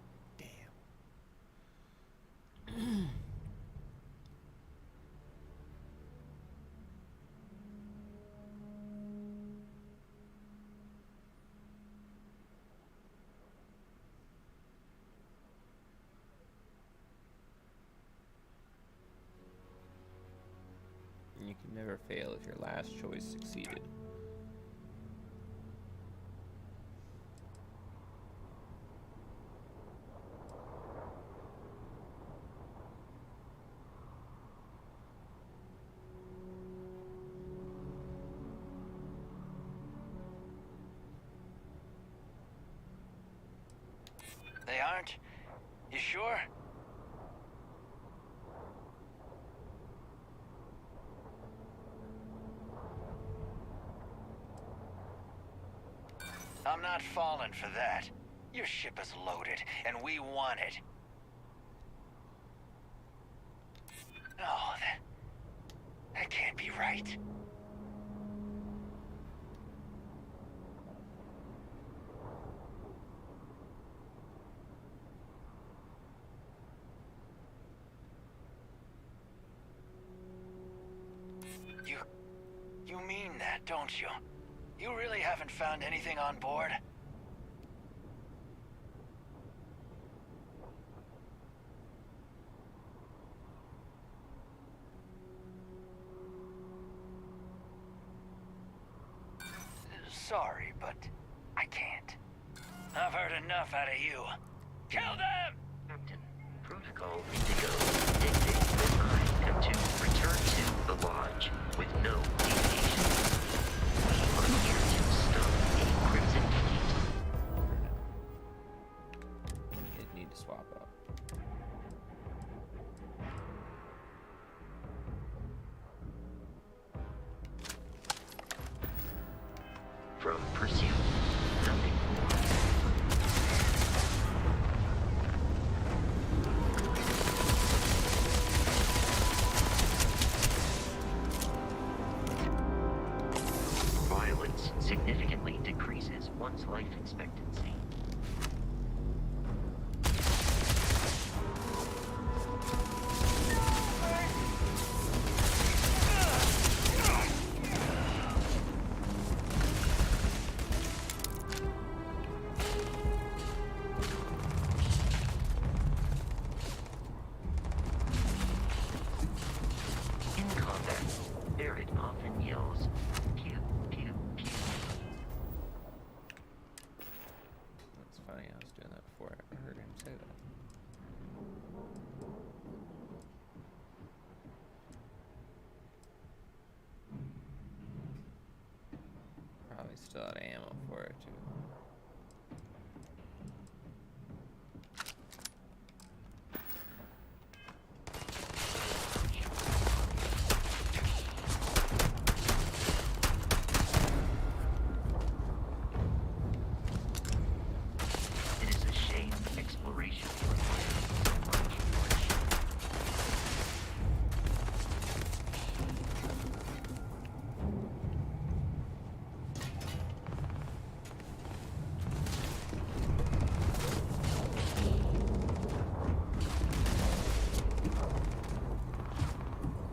You can never fail if your last choice succeeded. They aren't? You sure? I'm not falling for that. Your ship is loaded, and we want it. No, that can't be right. don't you? You really haven't found anything on board? Sorry, but I can't. I've heard enough out of you. Kill them! Captain, Protocol Indigo dictates that I am to return to the Lodge with no deviation. We are here to stop a Crimson Fleet. You need to swap up. From pursuit, nothing more. Violence significantly decreases one's life expectancy. In combat, Barrett often yells, pew, pew, pew. That's funny, I was doing that before I heard him say that. Probably still out of ammo for it too. It is a shame exploration requires so much bloodshed.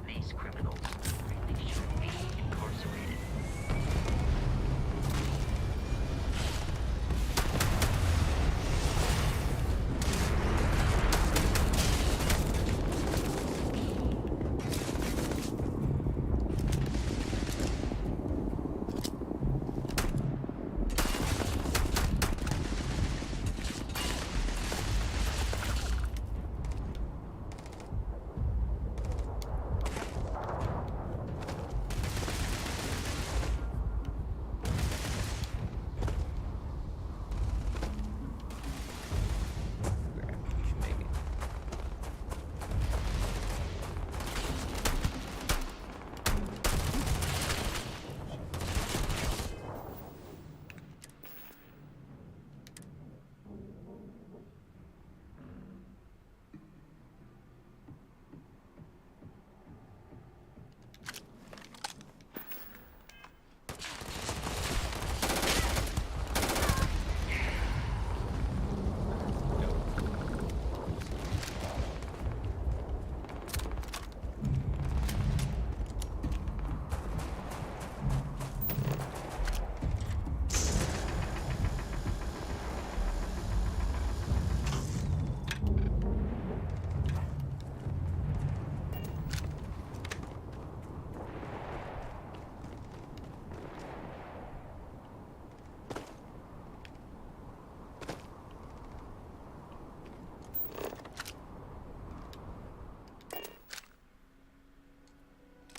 These criminals really should be incarcerated. Maybe.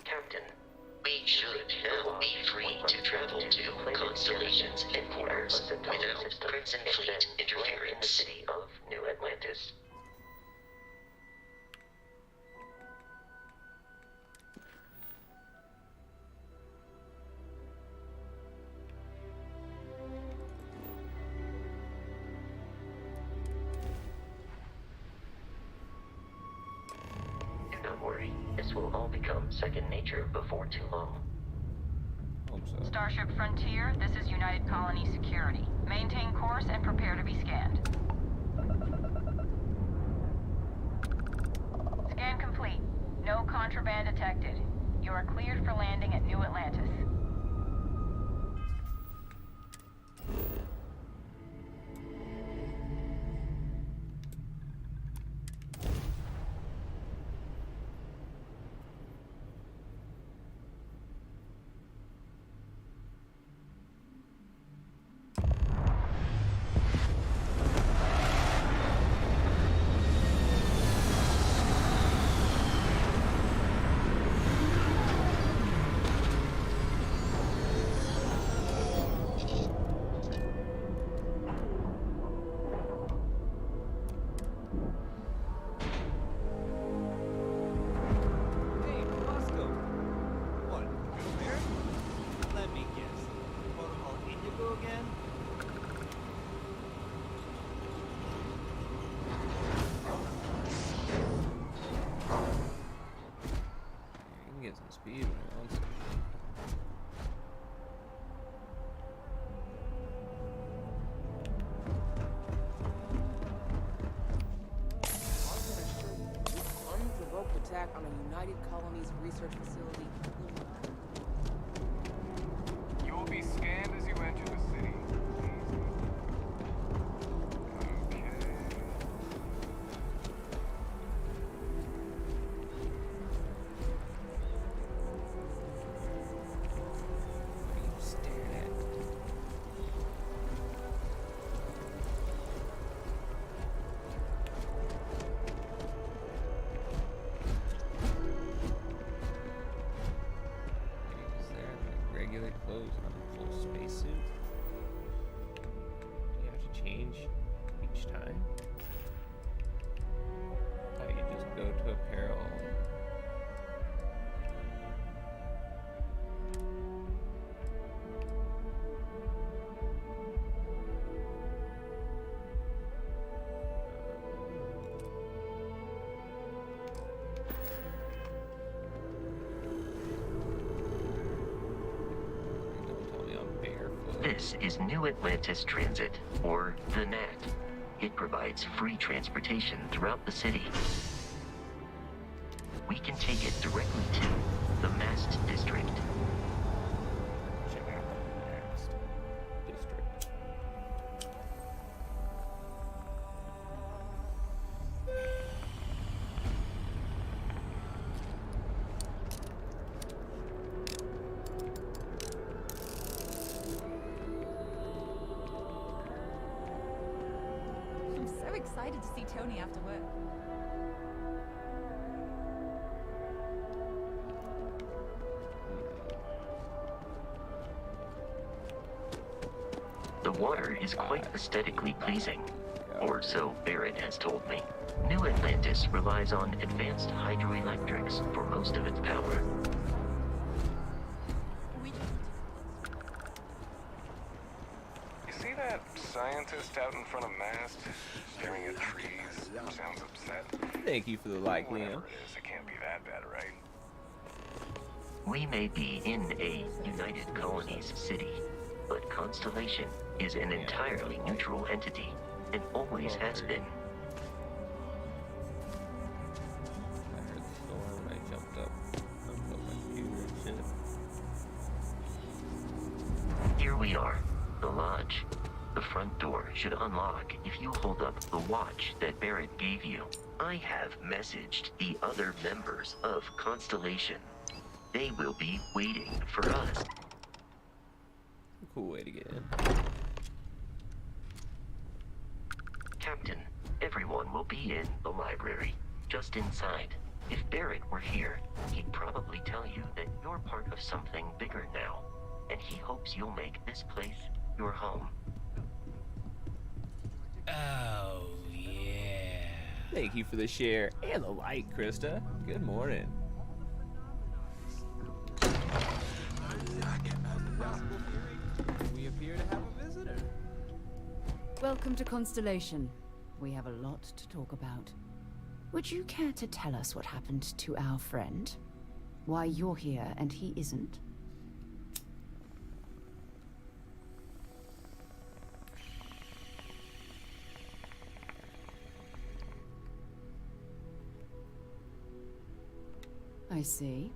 Captain, we should now be free to travel to Constellation's headquarters without Crimson Fleet interference. In the city of New Atlantis. Do not worry, this will all become second nature before too long. Hope so. Starship Frontier, this is United Colony Security. Maintain course and prepare to be scanned. Scan complete. No contraband detected. You are cleared for landing at New Atlantis. speed when he wants to. Unprovoked attack on a United Colonies research facility. You will be scanned as you enter the city. Okay. What are you staring at? Is there like regular clothes on a full spacesuit? Do you have to change each time? I thought you just go to apparel. Don't tell me I'm barefoot. This is New Atlantis Transit, or the NAT. It provides free transportation throughout the city. We can take it directly to the Mast District. Check out the next district. I'm so excited to see Tony after work. The water is quite aesthetically pleasing, or so Barrett has told me. New Atlantis relies on advanced hydroelectrics for most of its power. We just... You see that scientist out in front of Mast, staring at trees? Sounds upset. Thank you for the like, Whatever Liam. it is, it can't be that bad, right? We may be in a United Colonies city, but Constellation is an entirely neutral entity, and always has been. I heard the storm when I jumped up. Unplugged my computer and shit. Here we are, the lodge. The front door should unlock if you hold up the watch that Barrett gave you. I have messaged the other members of Constellation. They will be waiting for us. Cool way to get in. Captain, everyone will be in the library, just inside. If Barrett were here, he'd probably tell you that you're part of something bigger now, and he hopes you'll make this place your home. Oh, yeah. Thank you for the share and the like, Krista. Good morning. We appear to have a visitor. Welcome to Constellation. We have a lot to talk about. Would you care to tell us what happened to our friend? Why you're here and he isn't? I see.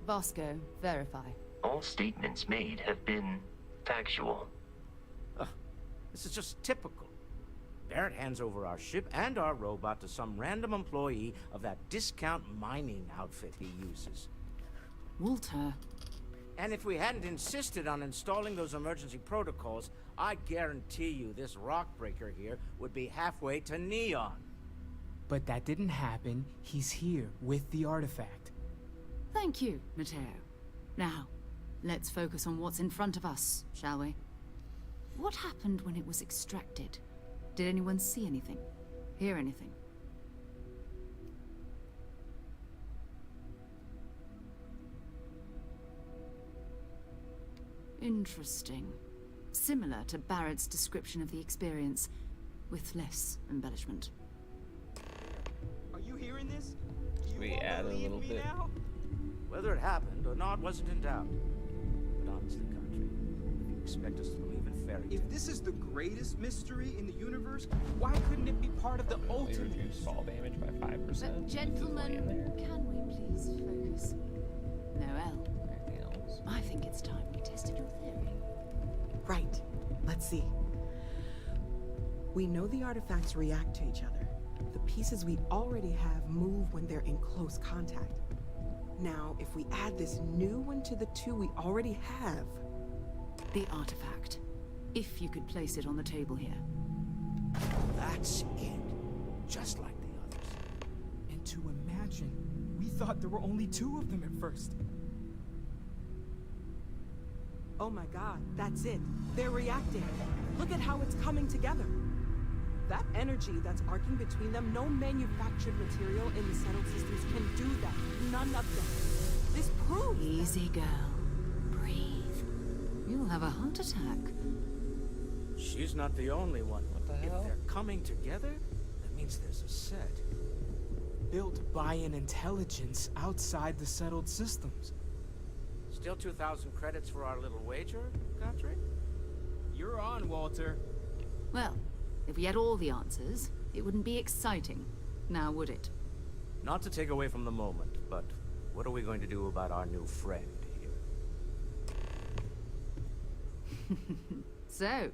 Vasco, verify. All statements made have been factual. This is just typical. Barrett hands over our ship and our robot to some random employee of that discount mining outfit he uses. Walter. And if we hadn't insisted on installing those emergency protocols, I guarantee you this rock breaker here would be halfway to Neon. But that didn't happen. He's here with the artifact. Thank you, Matteo. Now, let's focus on what's in front of us, shall we? What happened when it was extracted? Did anyone see anything? Hear anything? Interesting. Similar to Barrett's description of the experience, with less embellishment. Are you hearing this? We add a little bit. Whether it happened or not wasn't in doubt. But honestly, Country, if you expect us to believe in fairy tales... If this is the greatest mystery in the universe, why couldn't it be part of the ultimate? Reduce fall damage by 5%. But gentlemen, can we please focus? Noel, Anything else? I think it's time we tested your theory. Right. Let's see. We know the artifacts react to each other. The pieces we already have move when they're in close contact. Now, if we add this new one to the two we already have... The artifact. If you could place it on the table here. That's it. Just like the others. And to imagine, we thought there were only 2 of them at first. Oh my god, that's it. They're reacting. Look at how it's coming together. That energy that's arcing between them, no manufactured material in the settled systems can do that. None of them. This proves... Easy, girl. Breathe. You'll have a heart attack. She's not the only one. What the hell? If they're coming together, that means there's a set. Built by an intelligence outside the settled systems. Still 2,000 credits for our little wager, Country? You're on, Walter. Well, if we had all the answers, it wouldn't be exciting. Now, would it? Not to take away from the moment, but what are we going to do about our new friend here? So,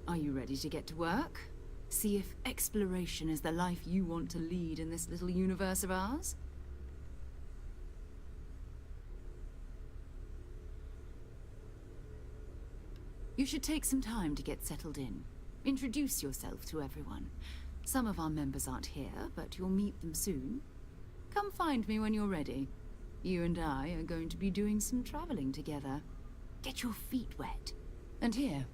are you ready to get to work? See if exploration is the life you want to lead in this little universe of ours? You should take some time to get settled in. Introduce yourself to everyone. Some of our members aren't here, but you'll meet them soon. Come find me when you're ready. You and I are going to be doing some traveling together. Get your feet wet. And here,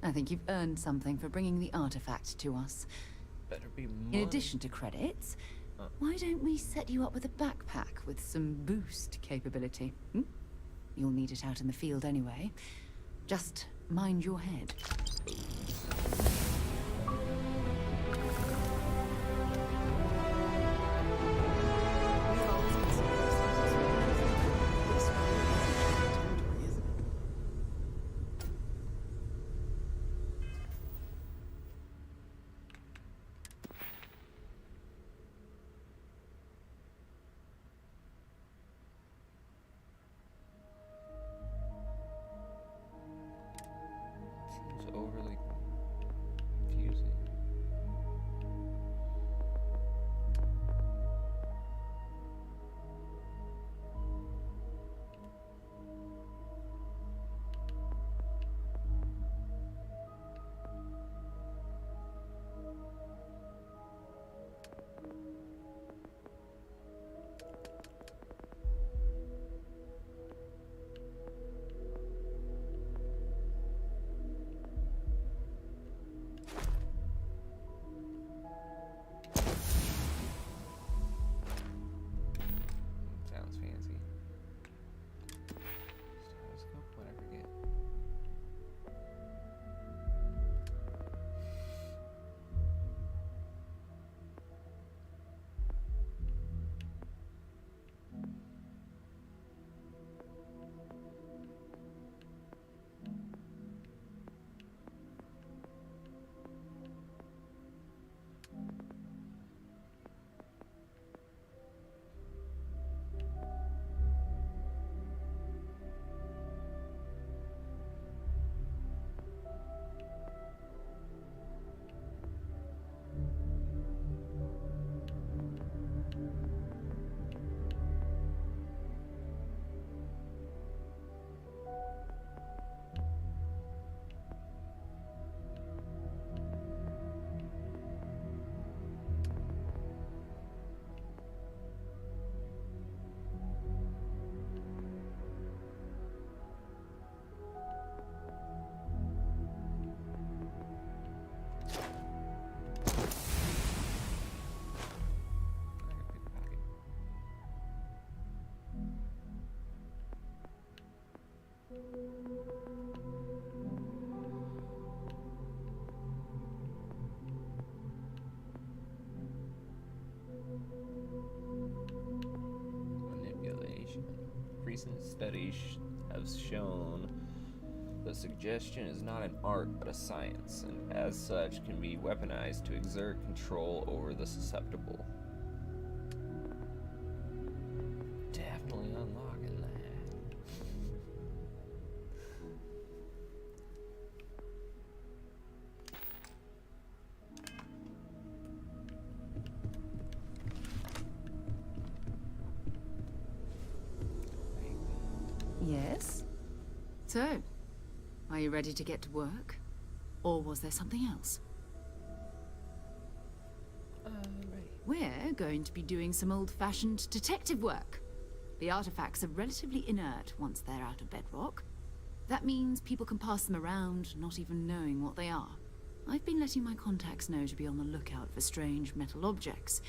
I think you've earned something for bringing the artifact to us. Better be more. In addition to credits, why don't we set you up with a backpack with some boost capability? Hmm? You'll need it out in the field anyway. Just mind your head. Seems overly recent studies have shown that suggestion is not an art but a science, and as such can be weaponized to exert control over the susceptible. Definitely unlocking that. Yes? So, are you ready to get to work? Or was there something else? We're going to be doing some old-fashioned detective work. The artifacts are relatively inert once they're out of bedrock. That means people can pass them around, not even knowing what they are. I've been letting my contacts know to be on the lookout for strange metal objects.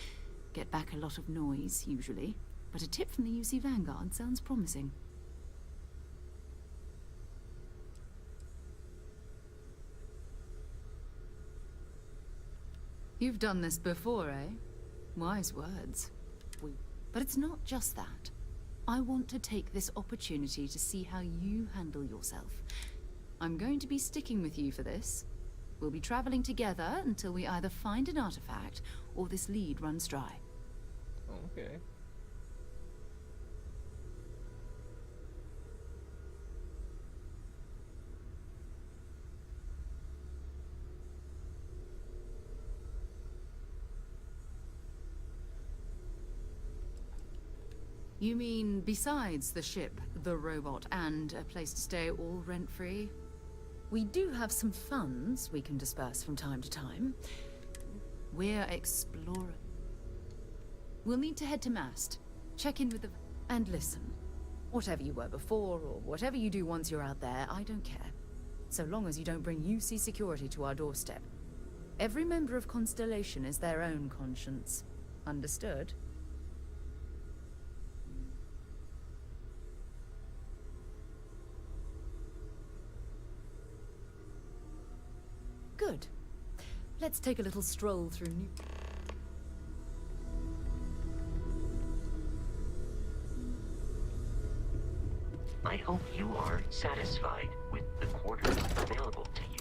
Get back a lot of noise, usually. But a tip from the UC Vanguard sounds promising. You've done this before, eh? Wise words. But it's not just that. I want to take this opportunity to see how you handle yourself. I'm going to be sticking with you for this. We'll be traveling together until we either find an artifact or this lead runs dry. Okay. You mean besides the ship, the robot, and a place to stay all rent-free? We do have some funds we can disperse from time to time. We're exploring. We'll need to head to Mast, check in with the... and listen. Whatever you were before, or whatever you do once you're out there, I don't care. So long as you don't bring UC security to our doorstep. Every member of Constellation is their own conscience. Understood? Good. Let's take a little stroll through New... I hope you are satisfied with the quarters available to you.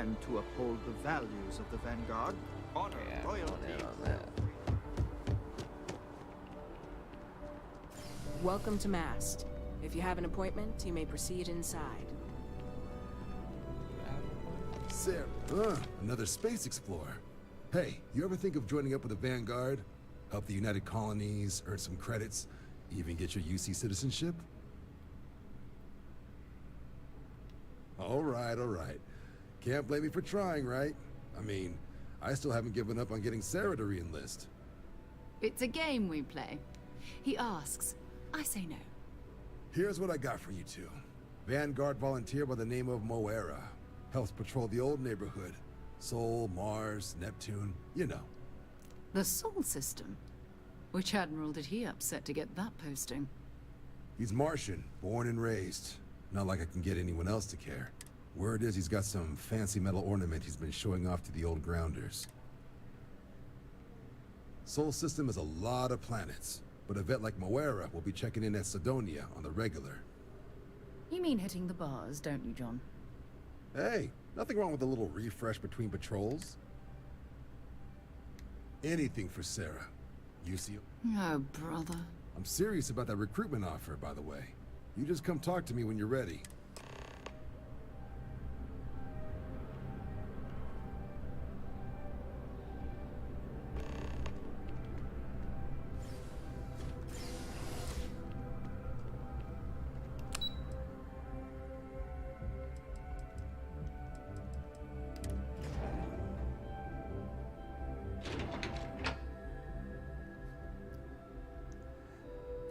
and to uphold the values of the Vanguard. Honor, loyalty. Welcome to Mast. If you have an appointment, you may proceed inside. Sarah, another space explorer. Hey, you ever think of joining up with the Vanguard? Help the United Colonies, earn some credits, even get your UC citizenship? All right, all right. Can't blame me for trying, right? I mean, I still haven't given up on getting Sarah to re-enlist. It's a game we play. He asks, I say no. Here's what I got for you two. Vanguard volunteer by the name of Moera. Helps patrol the old neighborhood. Sol, Mars, Neptune, you know. The Sol system? Which admiral did he upset to get that posting? He's Martian, born and raised. Not like I can get anyone else to care. Word is he's got some fancy metal ornament he's been showing off to the old grounders. Sol system has a lot of planets, but a vet like Moera will be checking in at Sidonia on the regular. You mean hitting the bars, don't you, John? Hey, nothing wrong with a little refresh between patrols. Anything for Sarah. You see? Oh, brother. I'm serious about that recruitment offer, by the way. You just come talk to me when you're ready.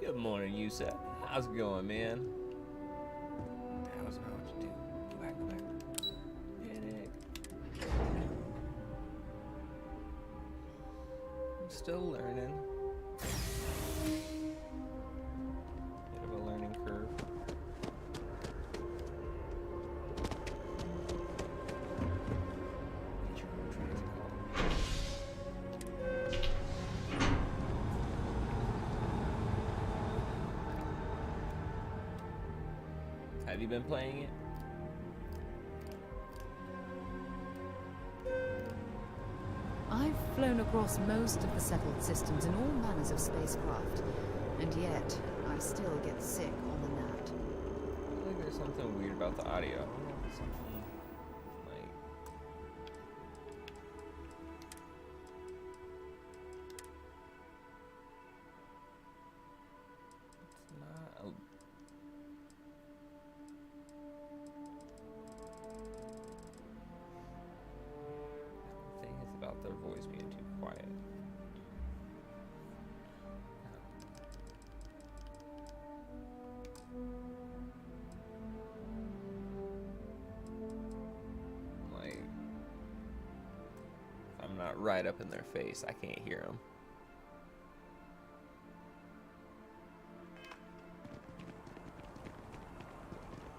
Good morning, Yusef. How's it going, man? That was not what you do. Go back, go back. Panic. I'm still learning. Bit of a learning curve. Have you been playing it? I've flown across most of the settled systems in all manners of spacecraft, and yet I still get sick on the nat. I feel like there's something weird about the audio. I don't know if it's something like... It's not a... I think it's about their voice being too quiet. Like, if I'm not right up in their face, I can't hear them.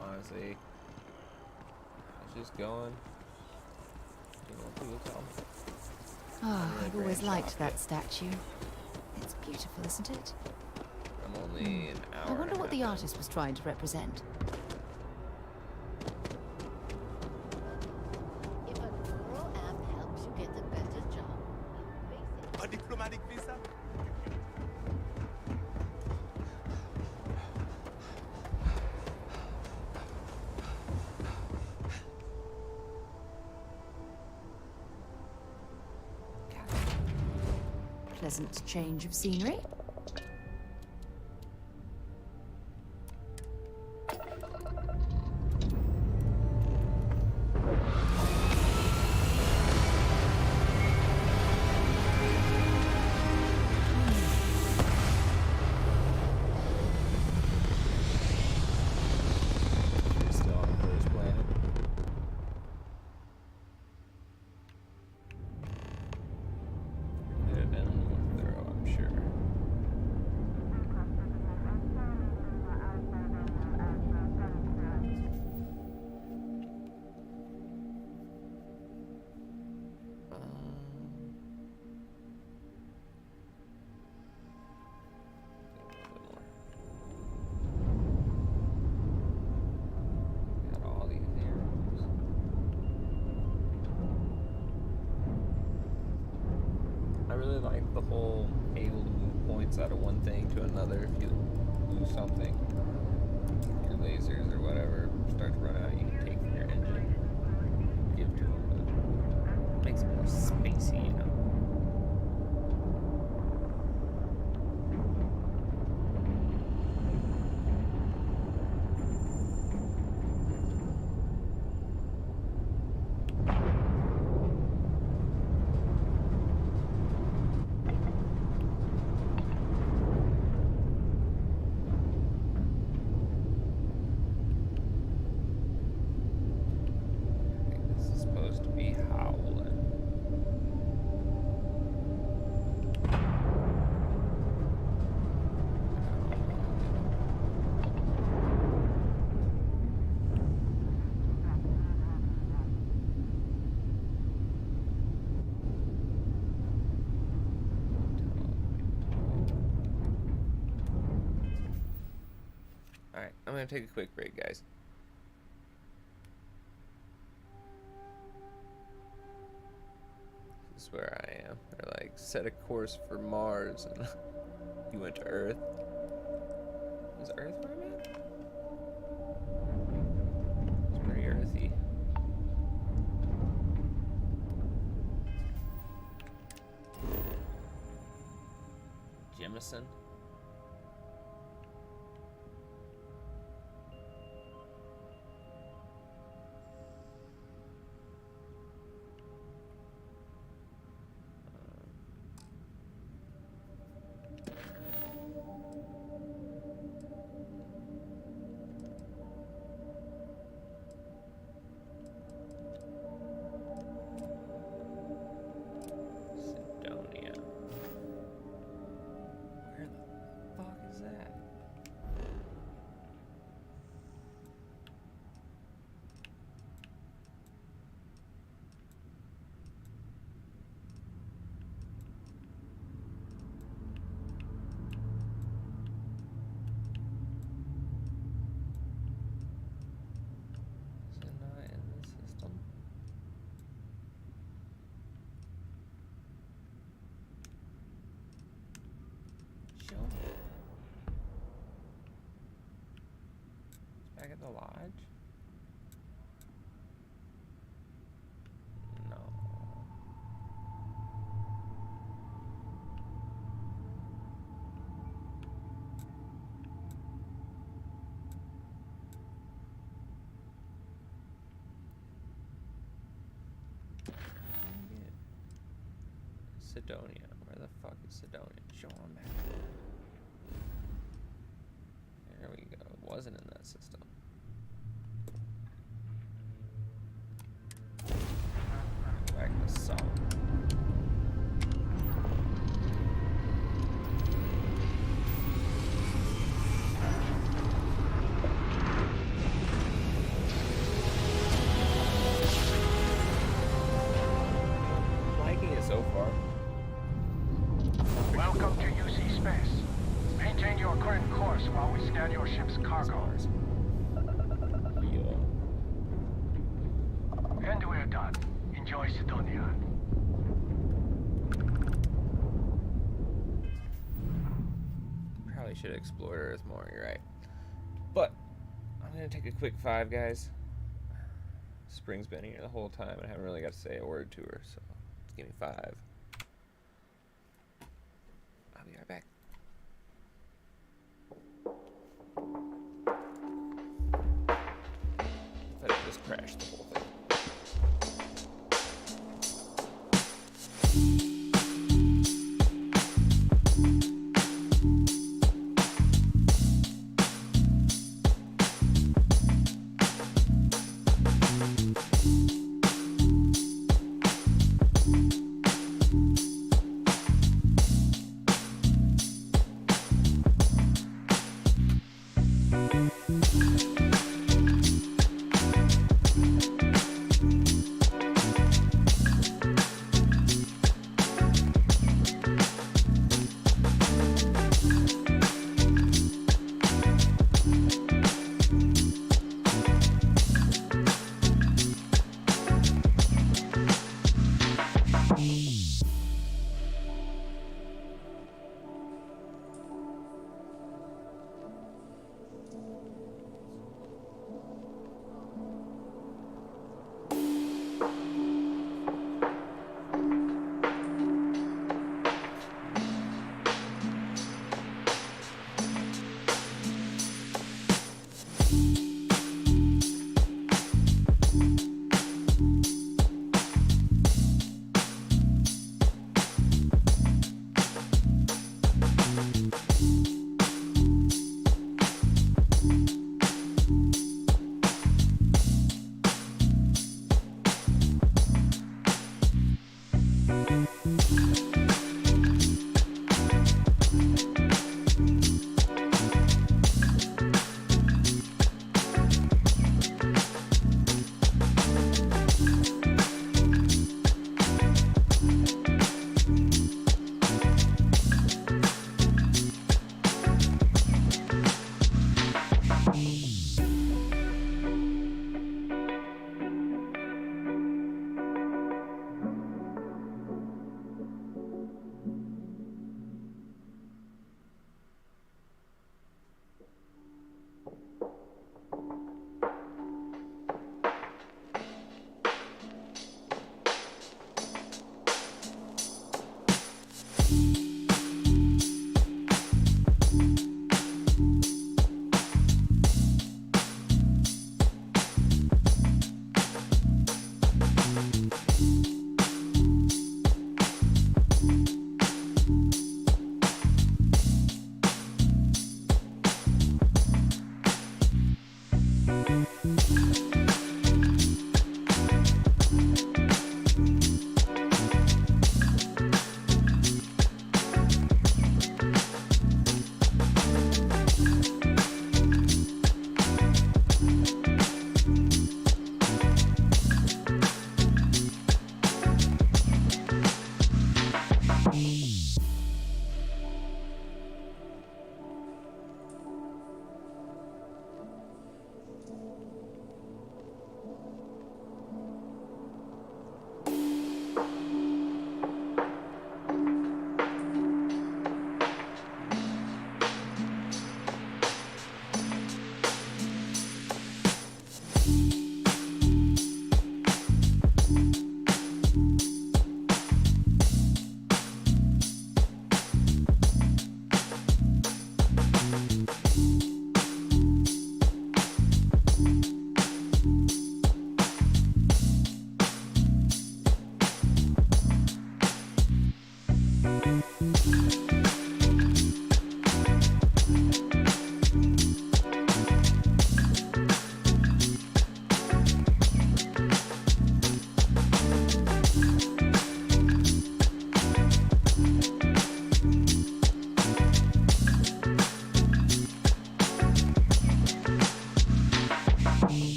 Honestly, it's just going. You know what people tell me. Oh, I've always liked that statue. It's beautiful, isn't it? I'm only an hour. I wonder and a what the half artist was trying to represent. If a rural app helps you get a better job, a diplomatic visa? Pleasant change of scenery. You're still on the first planet. Could have been more thorough, I'm sure. really like the whole able to move points out of one thing to another. If you lose something, your lasers or whatever start to run out, you can take from your engine, give to them. But it makes it more spacey, you know. Alright, I'm gonna take a quick break, guys. This is where I am. They're like, set a course for Mars, and you went to Earth. Is Earth where I'm at? It's pretty earthy. Jemison? Back at the lodge? No. Sidonia. Where the fuck is Sidonia? Show on map. There we go. It wasn't in that system. Back to the song. Liking it so far. Welcome to UC Space. Maintain your current course while we scan your ship's cargo. And we're done. Enjoy Sidonia. Probably should have explored Earth more, you're right. But I'm gonna take a quick 5, guys. Spring's been here the whole time and I haven't really got to say a word to her, so let's give me 5. I'll be right back. But it just crashed the whole thing.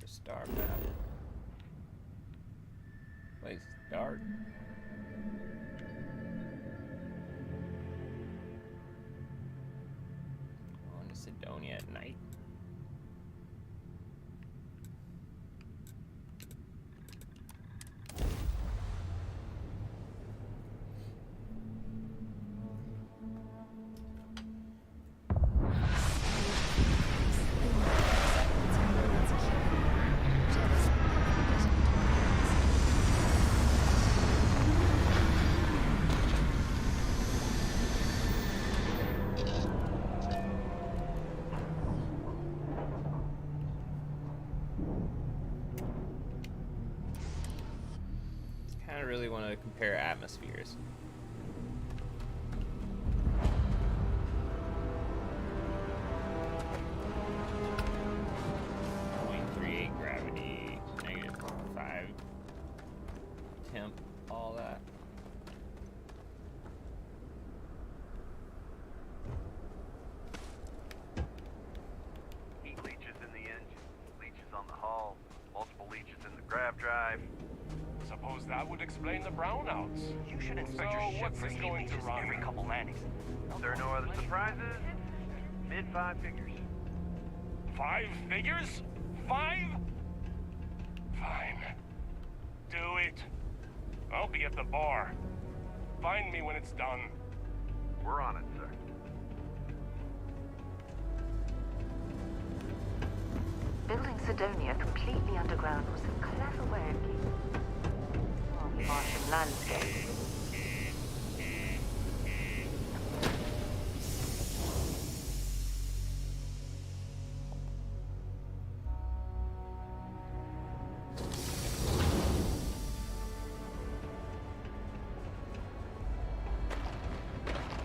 Star map. Place is dark. Going to Sidonia at night. really want to compare atmospheres. .38 gravity, -5 temp, all that. Heat leeches in the engine, leeches on the hull, multiple leeches in the grav drive. Suppose that would explain the brownouts. You should inspect your ship what's for this heat going to leeches run? every couple landings. There are no other surprises? Mid 5 figures. 5 figures? 5? Fine. Do it. I'll be at the bar. Find me when it's done. We're on it, sir. Building Sidonia completely underground was a clever way of keeping the Martian landscape.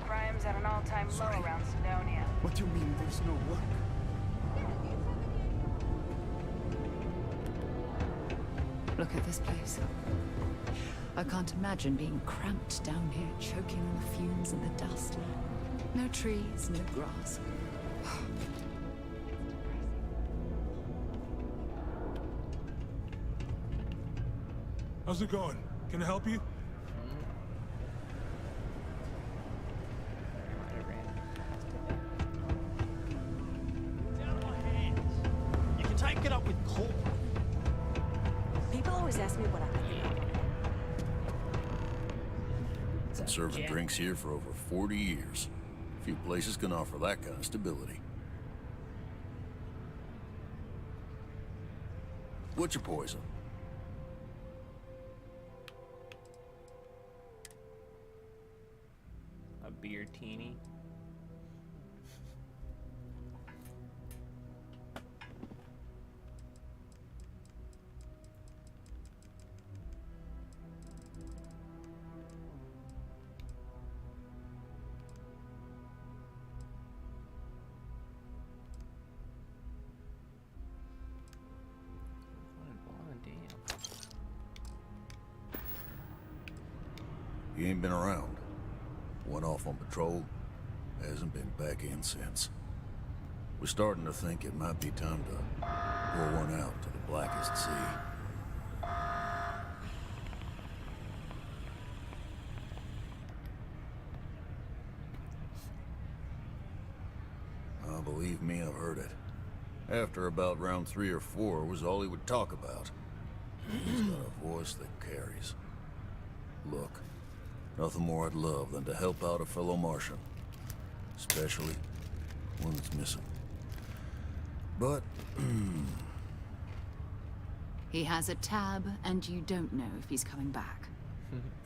Crime's at an all-time low around Sidonia. What do you mean there's no work? Look at this place. I can't imagine being cramped down here, choking on the fumes and the dust. No trees, no grass. How's it going? Can I help you? You can take it up with Cole. People always ask me what I think. Been serving drinks here for over 40 years. Few places can offer that kind of stability. What's your poison? A beer teeny. He ain't been around. Went off on patrol. Hasn't been back in since. We're starting to think it might be time to pour one out to the blackest sea. Believe me, I've heard it. After about round 3 or 4 was all he would talk about. He's got a voice that carries. Look, nothing more I'd love than to help out a fellow Martian. Especially one that's missing. But, He has a tab, and you don't know if he's coming back.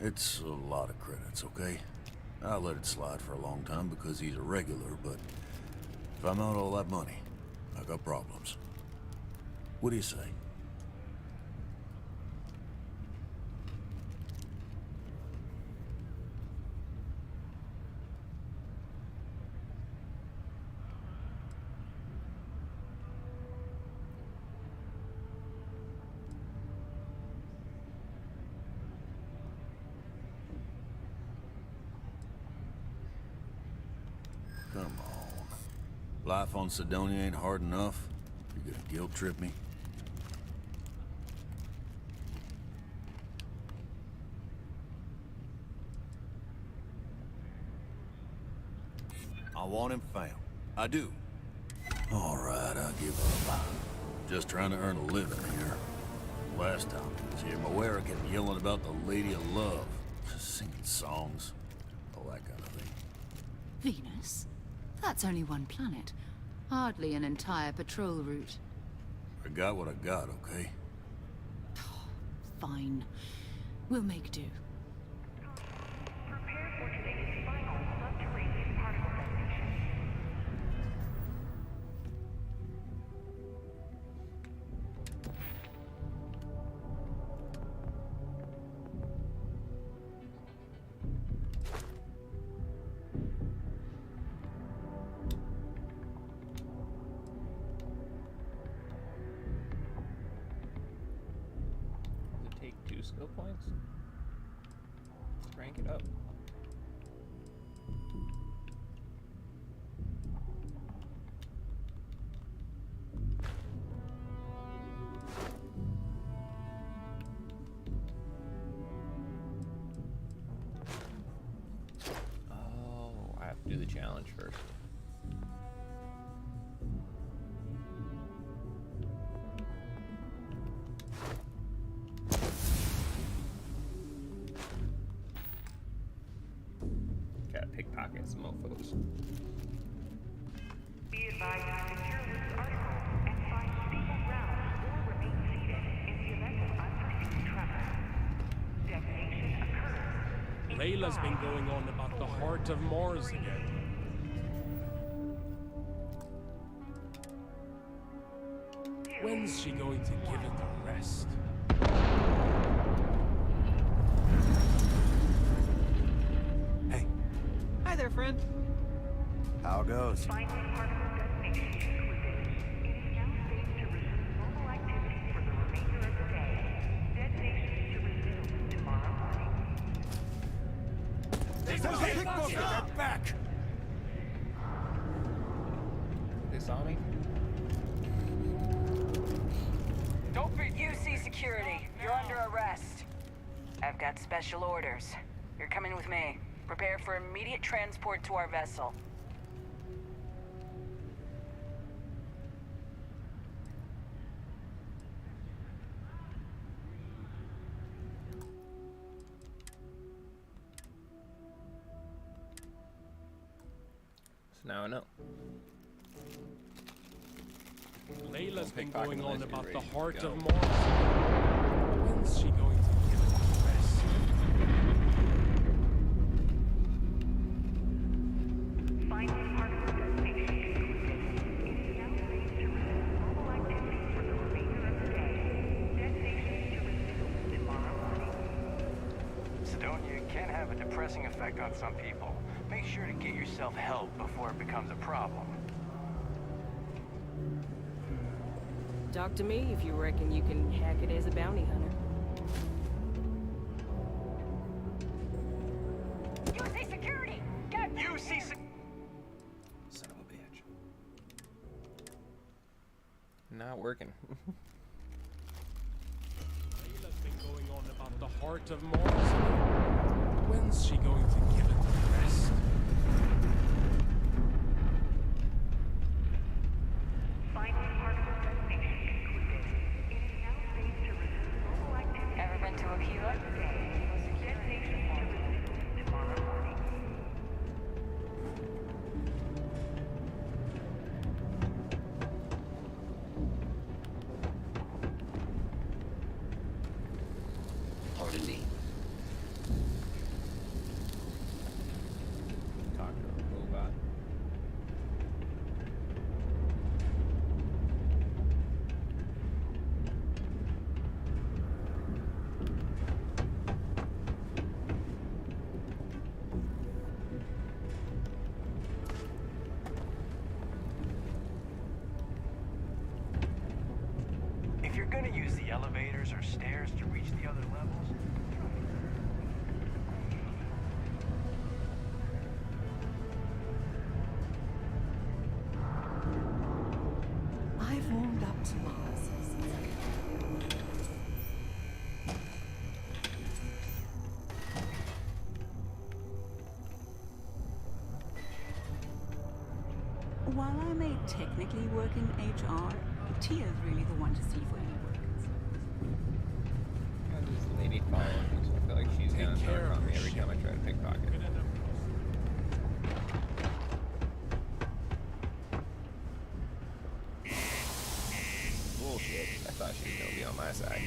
it's a lot of credits, okay? I let it slide for a long time because he's a regular, but if I'm out all that money, I got problems. What do you say? Come on. Life on Sidonia ain't hard enough. You gonna guilt trip me? I want him found. I do. All right, I'll give up. Just trying to earn a living here. Last time I was here, Moera kept yelling about the Lady of Love. Singing songs. All that kind of thing. Venus? That's only one planet. Hardly an entire patrol route. I got what I got, okay? Fine. We'll make do. skill points? Let's rank it up. Oh, I have to do the challenge first. Gotta pickpocket some mofos. Be advised to secure this article and find stable ground or remain seated in the event of unforeseen tremor. Detonation occurs. Layla's been going on about the heart of Mars again. When's she going to give it a rest? Hey. Hi there, friend. How goes? Finding particle detonation within. It is now safe to resume normal activity for the remainder of the day. Detonation to resume tomorrow morning. There's a pickpocket back! They saw me? Don't be UC security. You're under arrest. I've got special orders. You're coming with me. Prepare for immediate transport to our vessel. So now I know. Layla's been pickpocket going on unless you're about the ready to heart go. of Mars. When's she going to give it a rest? Finding particle detonation within. It is now safe to resume normal activity for the remainder of the day. Detonation to resume tomorrow morning. Sidonia can have a depressing effect on some people. Make sure to get yourself help before it becomes a problem. Talk to me if you reckon you can hack it as a bounty hunter. UC security! Get UC Son of a bitch. Not working. Layla's been going on about the heart of Mars. When's she going to give it a rest? Finding particle detonation concluded. It is now safe to resume normal activity. Ever been to Aquila? Detonation to resume tomorrow morning. Pardon me. Talk to a robot. If you're gonna use the elevators or stairs to reach the other levels, I've warmed up to Mars. While I may technically work in HR, Tia's really the one to see for any workers. Got this lady following me, so I feel like she's gonna Take care narc of on me her every time I try to pickpocket. Bullshit. I thought she was gonna be on my side.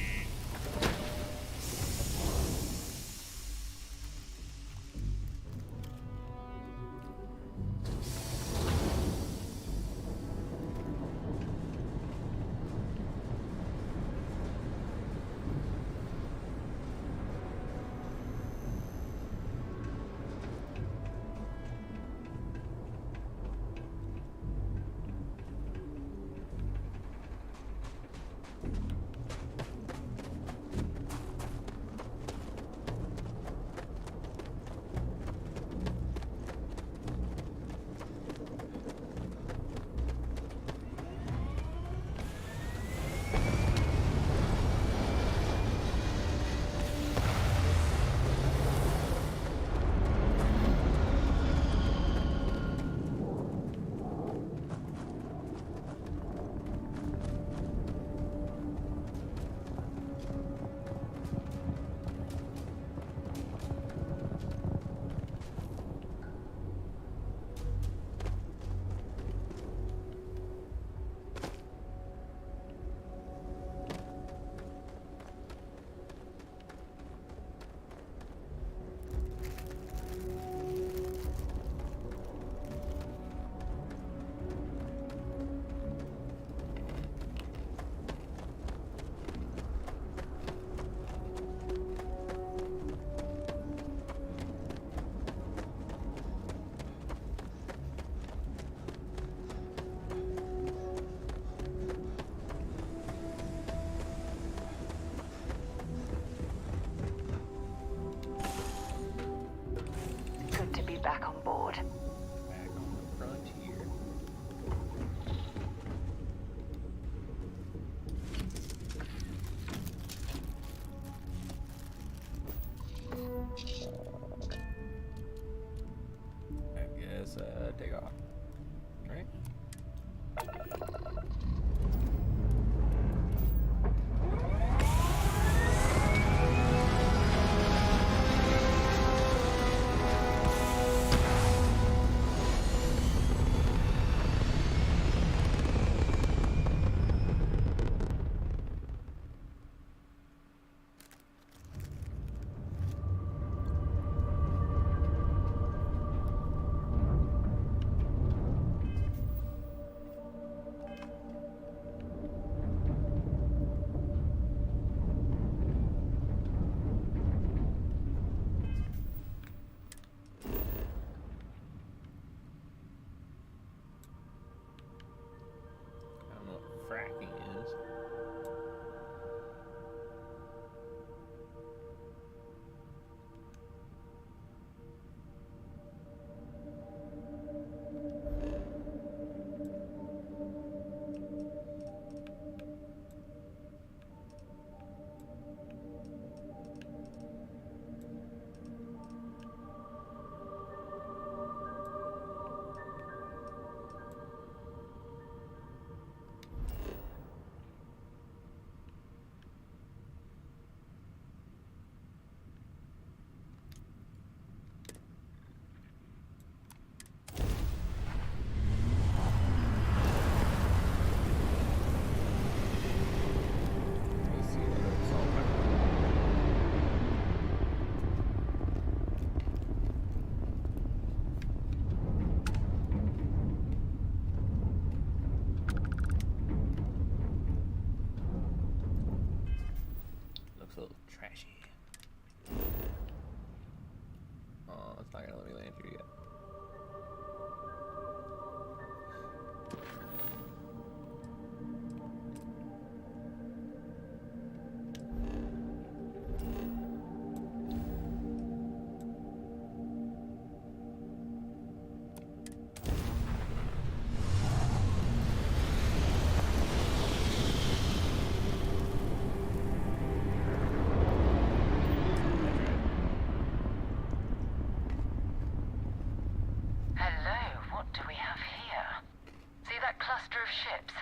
cluster of ships.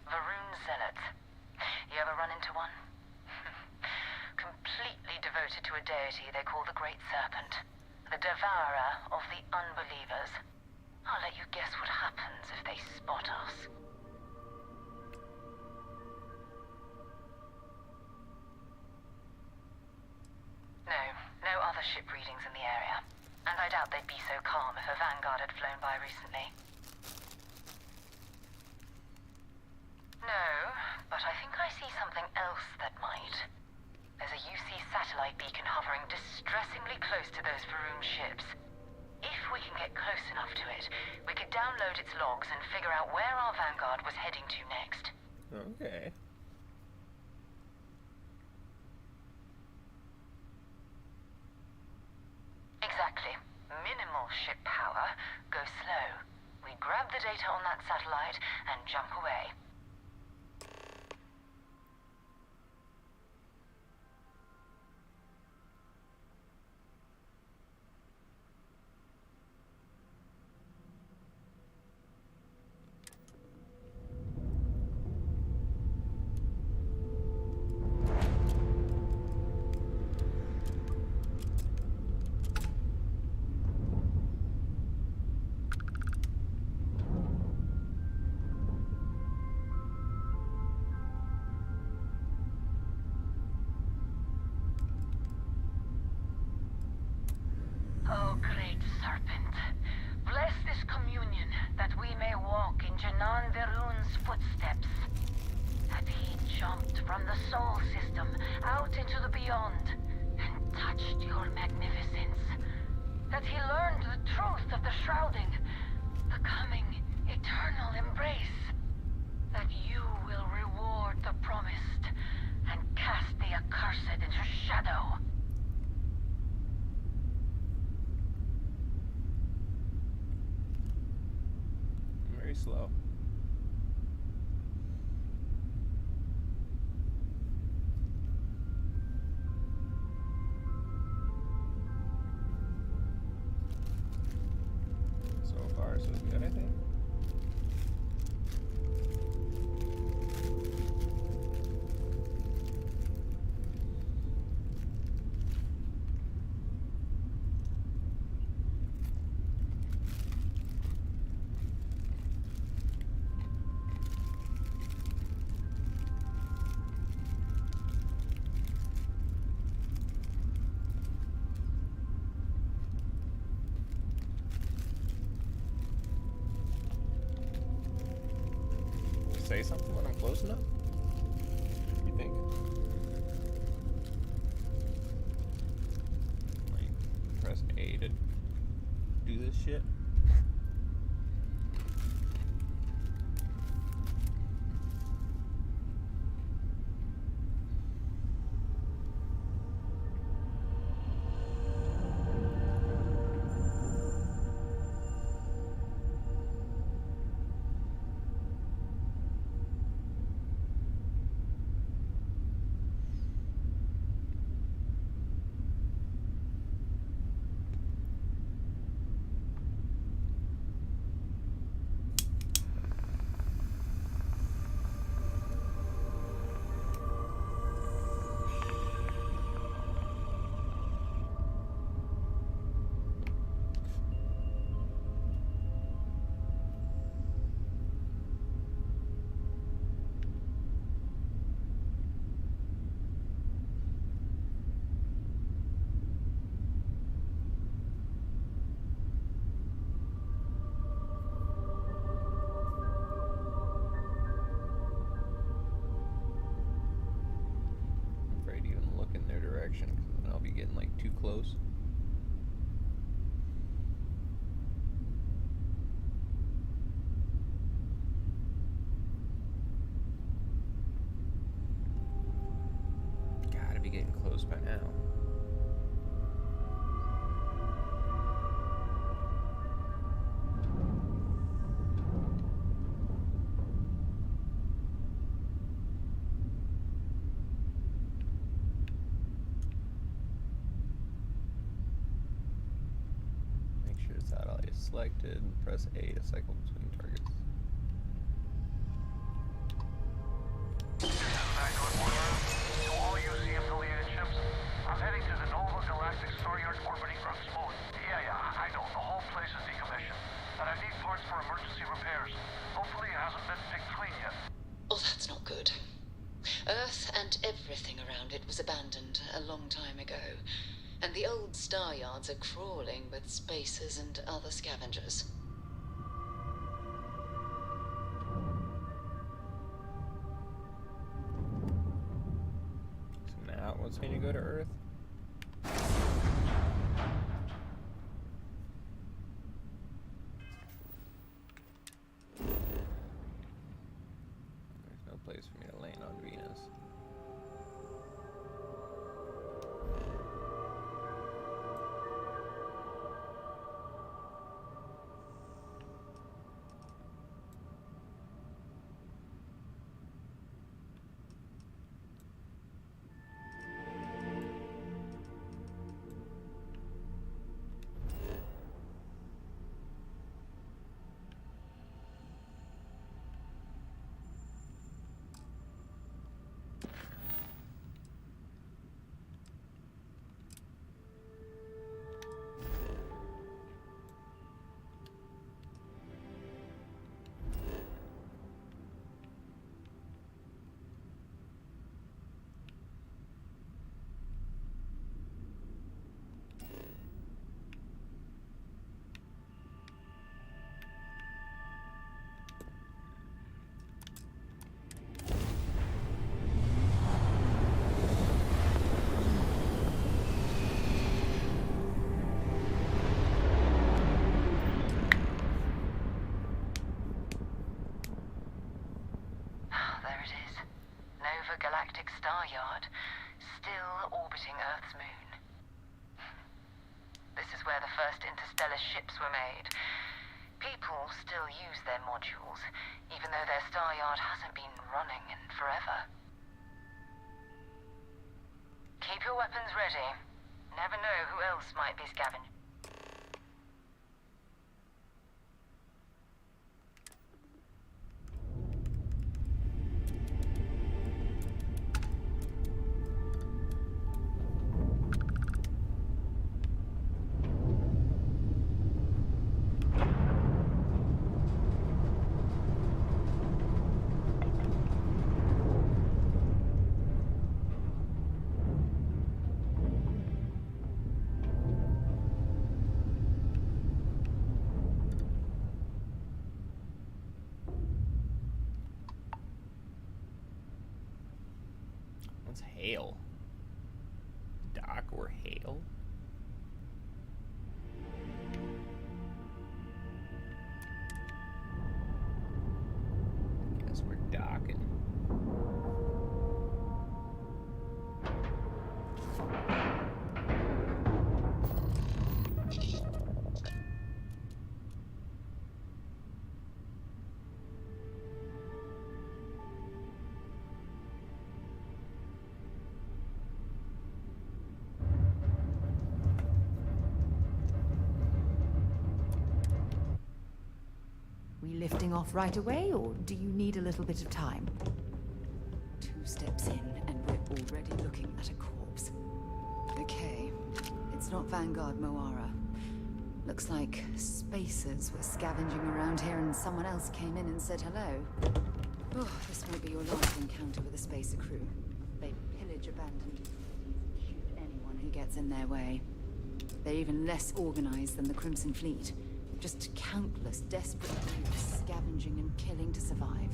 Varun Zealots. You ever run into one? Completely devoted to a deity they call the Great Serpent. The devourer of the unbelievers. I'll let you guess what happens if they spot us. No other ship readings in the area. And I doubt they'd be so calm if a Vanguard had flown by recently. No, but I think I see something else that might. There's a UC satellite beacon hovering distressingly close to those Varun ships. If we can get close enough to it, we could download its logs and figure out where our Vanguard was heading to next. Okay. Exactly. Minimal ship power. Go slow. We grab the data on that satellite and jump away. Oh, great serpent, bless this communion that we may walk in Janan Verun's footsteps. That he jumped from the soul system out into the beyond and touched your magnificence. That he learned the truth of the shrouding, the coming eternal embrace. That you will reward the promised and cast the accursed into shadow. Very slow. So far, so good, I think. Say something when I'm close enough? You think? Like, press A to do this shit? Because then I'll be getting like too close. Gotta be getting close by now. Selected and press A to cycle between targets. Earth and everything around it was abandoned a long time ago, and the old star yards are crawling with spacers and other scavengers. So now it wants me to go to Earth. There's no place for me to land on Venus. Galactic Star Yard, still orbiting Earth's moon. This is where the first interstellar ships were made. People still use their modules, even though their star yard hasn't been running in forever. Keep your weapons ready. Never know who else might be scavenging. What's hail? Dock or hail? Guess we're docking. We lifting off right away, or do you need a little bit of time? 2 steps in, and we're already looking at a corpse. Okay, it's not Vanguard Moara. Looks like spacers were scavenging around here and someone else came in and said hello. Oh, this won't be your last encounter with a spacer crew. They pillage abandoned facilities and shoot anyone who gets in their way. They're even less organized than the Crimson Fleet. Just countless desperate youths scavenging and killing to survive.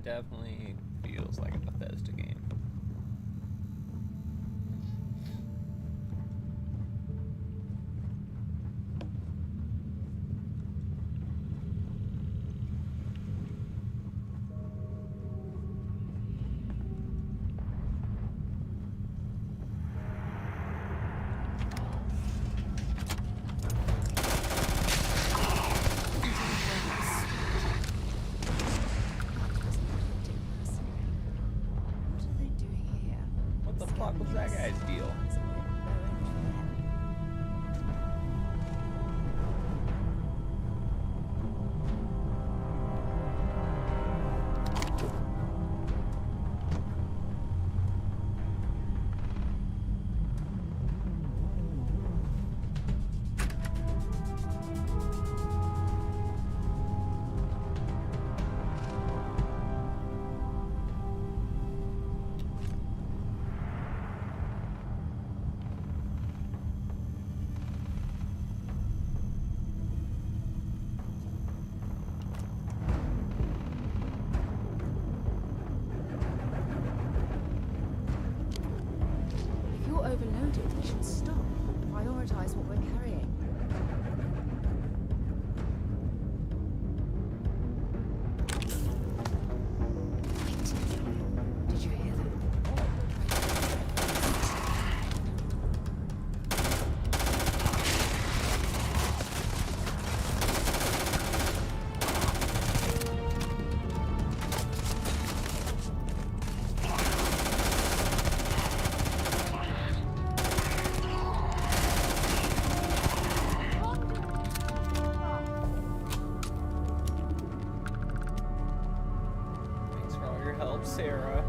Definitely feels like a Bethesda game. What was that guy's deal? Sarah.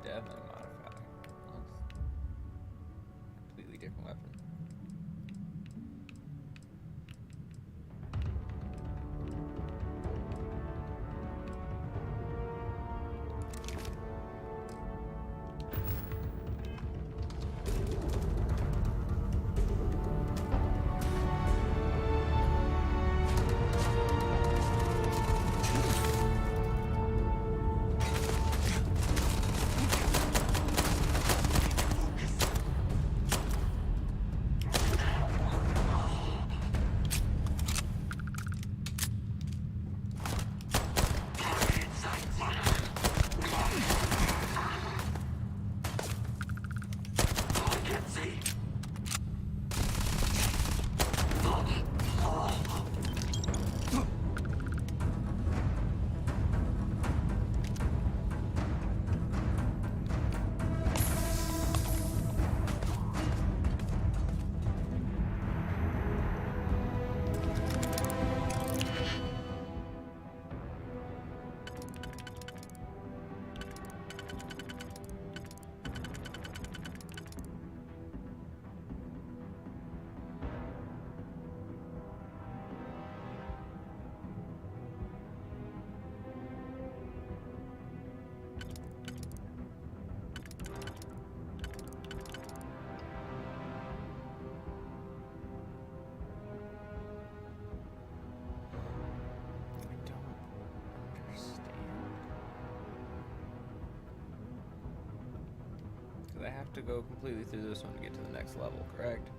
Definitely modified. Looks completely different weapon. I have to go completely through this one to get to the next level, correct?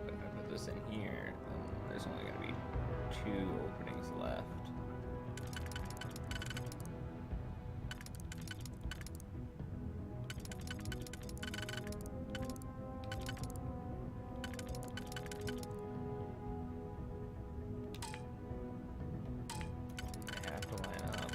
But if I put this in here, then there's only going to be 2 openings left. They have to line up.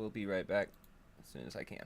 will be right back as soon as I can.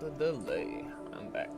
the delay. I'm back.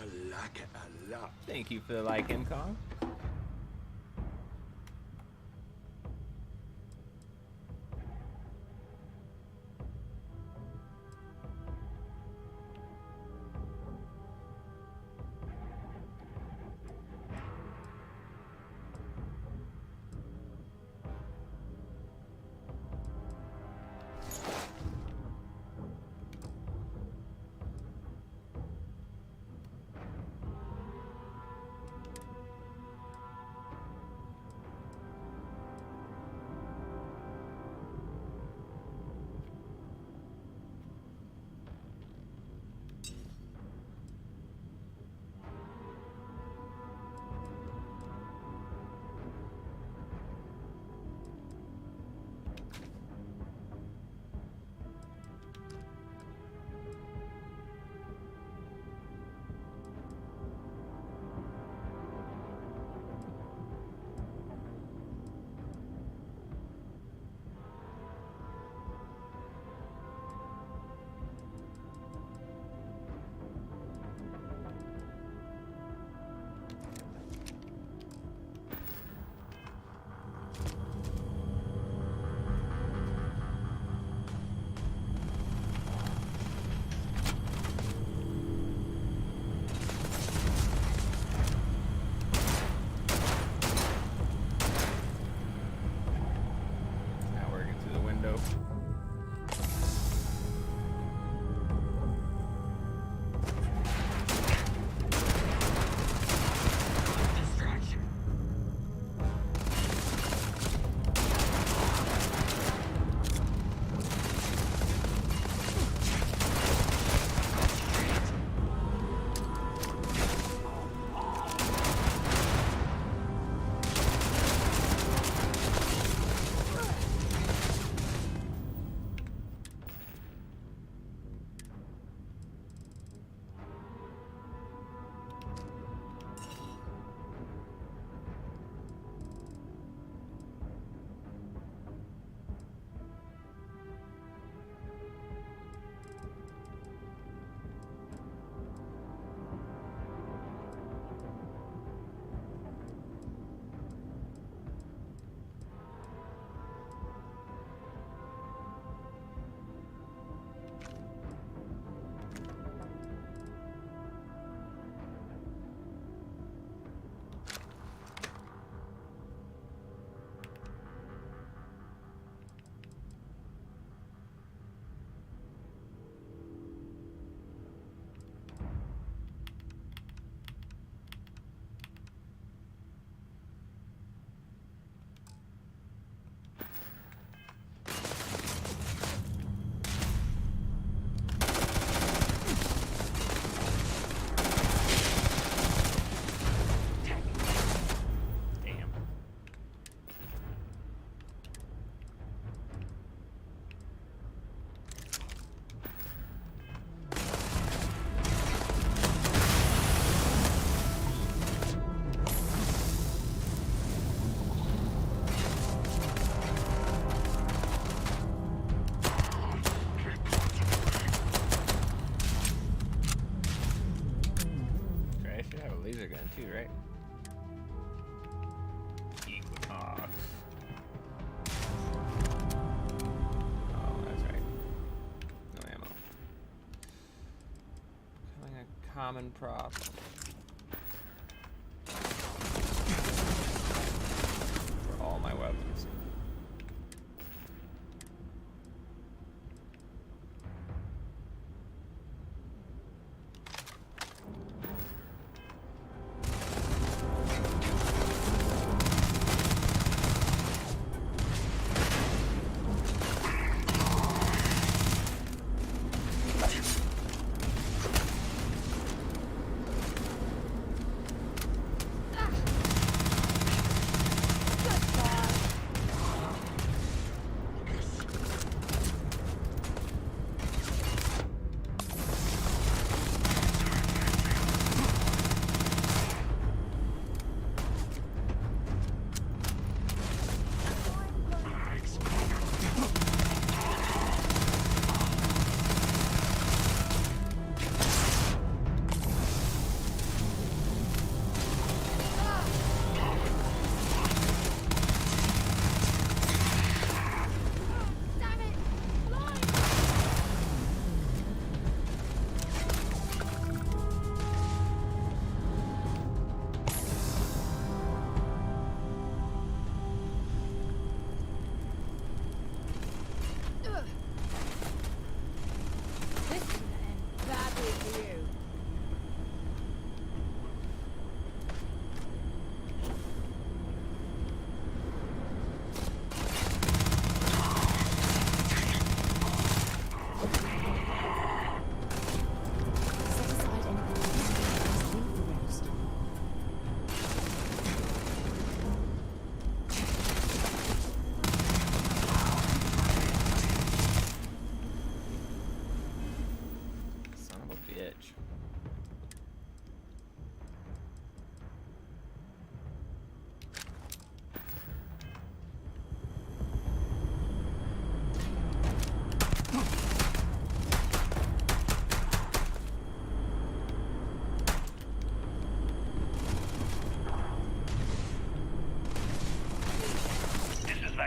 I like it a lot. Thank you for the like, Kong. too, right? Equinox. Oh, that's right. No ammo. Becoming a common problem. For all my weapons.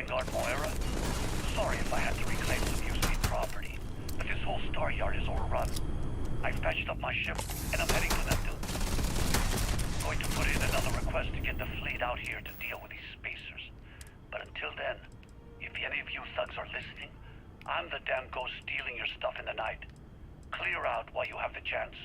Vanguard, Moira. Sorry if I had to reclaim some UC property, but this whole star yard is overrun. I've patched up my ship, and I'm heading to that dude. Going to put in another request to get the fleet out here to deal with these spacers. But until then, if any of you thugs are listening, I'm the damn ghost stealing your stuff in the night. Clear out while you have the chance.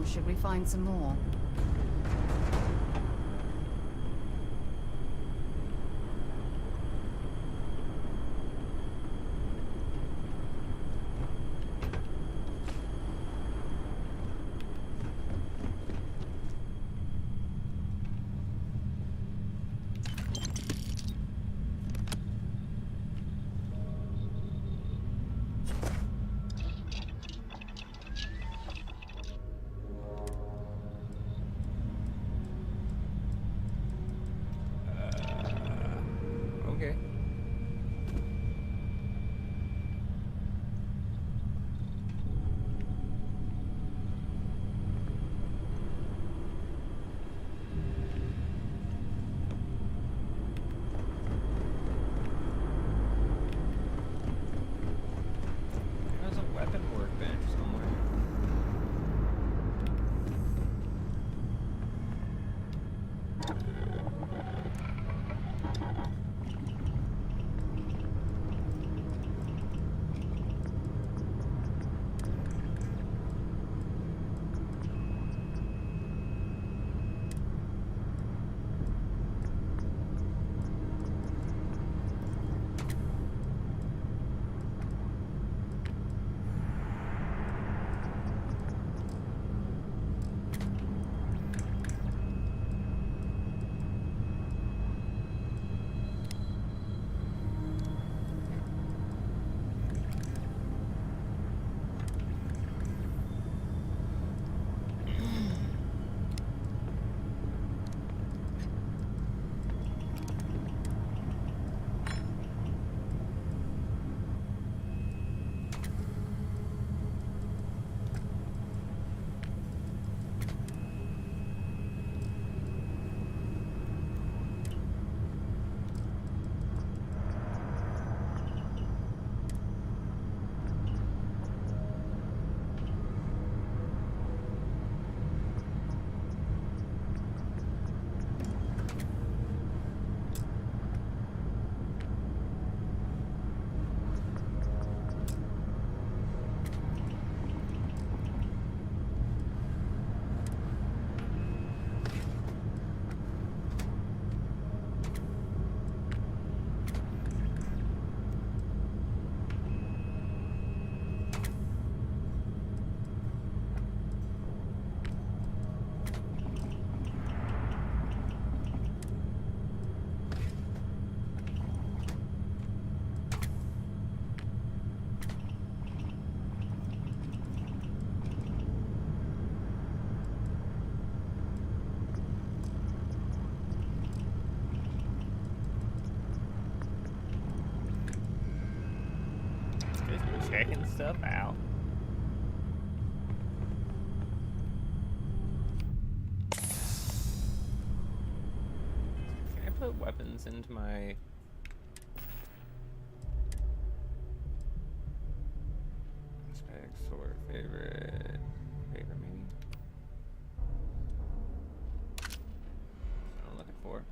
Should we find some more? Okay. There's a weapon workbench somewhere. checking stuff out. Can I put weapons into my... Spec, sword, favorite maybe? That's what I'm looking for.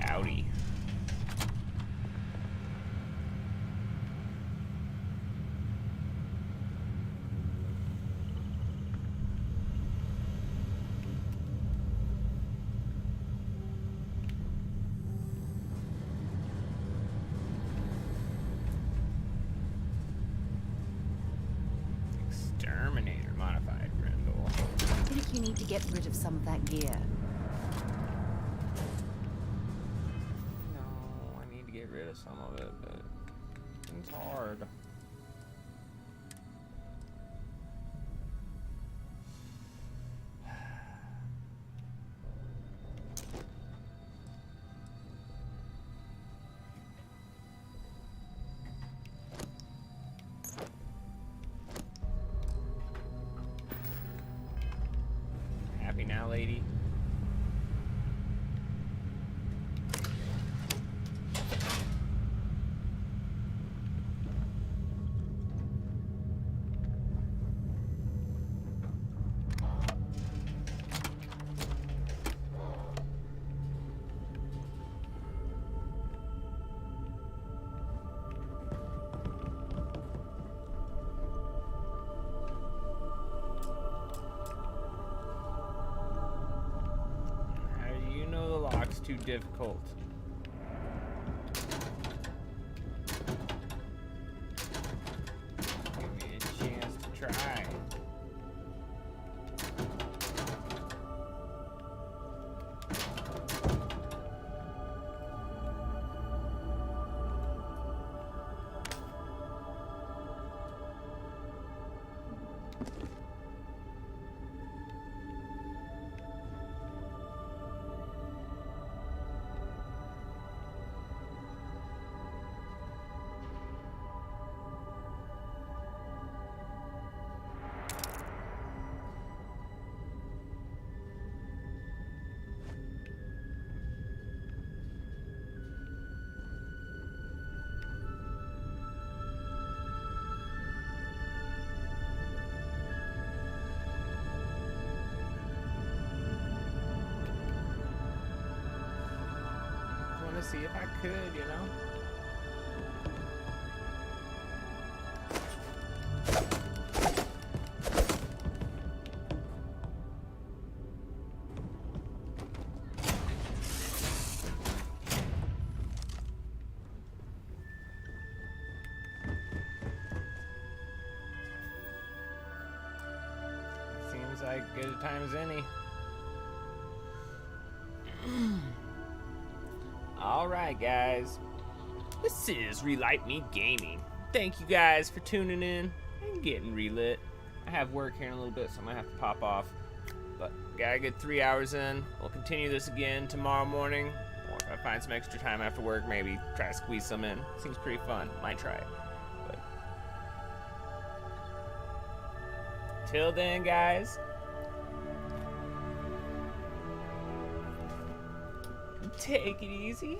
Howdy. Exterminator modified Grendel. I think you need to get rid of some of that gear. Get rid of some of it, but it's hard. Happy now, lady? Too difficult. Give me a chance to try. See if I could, you know. Seems like good a time as any. Alright guys, this is Relight Me Gaming. Thank you guys for tuning in and getting relit. I have work here in a little bit, so I'm gonna have to pop off. But gotta get 3 hours in. We'll continue this again tomorrow morning. Or if I find some extra time after work, maybe try to squeeze some in. Seems pretty fun. Might try it. But till then guys, take it easy.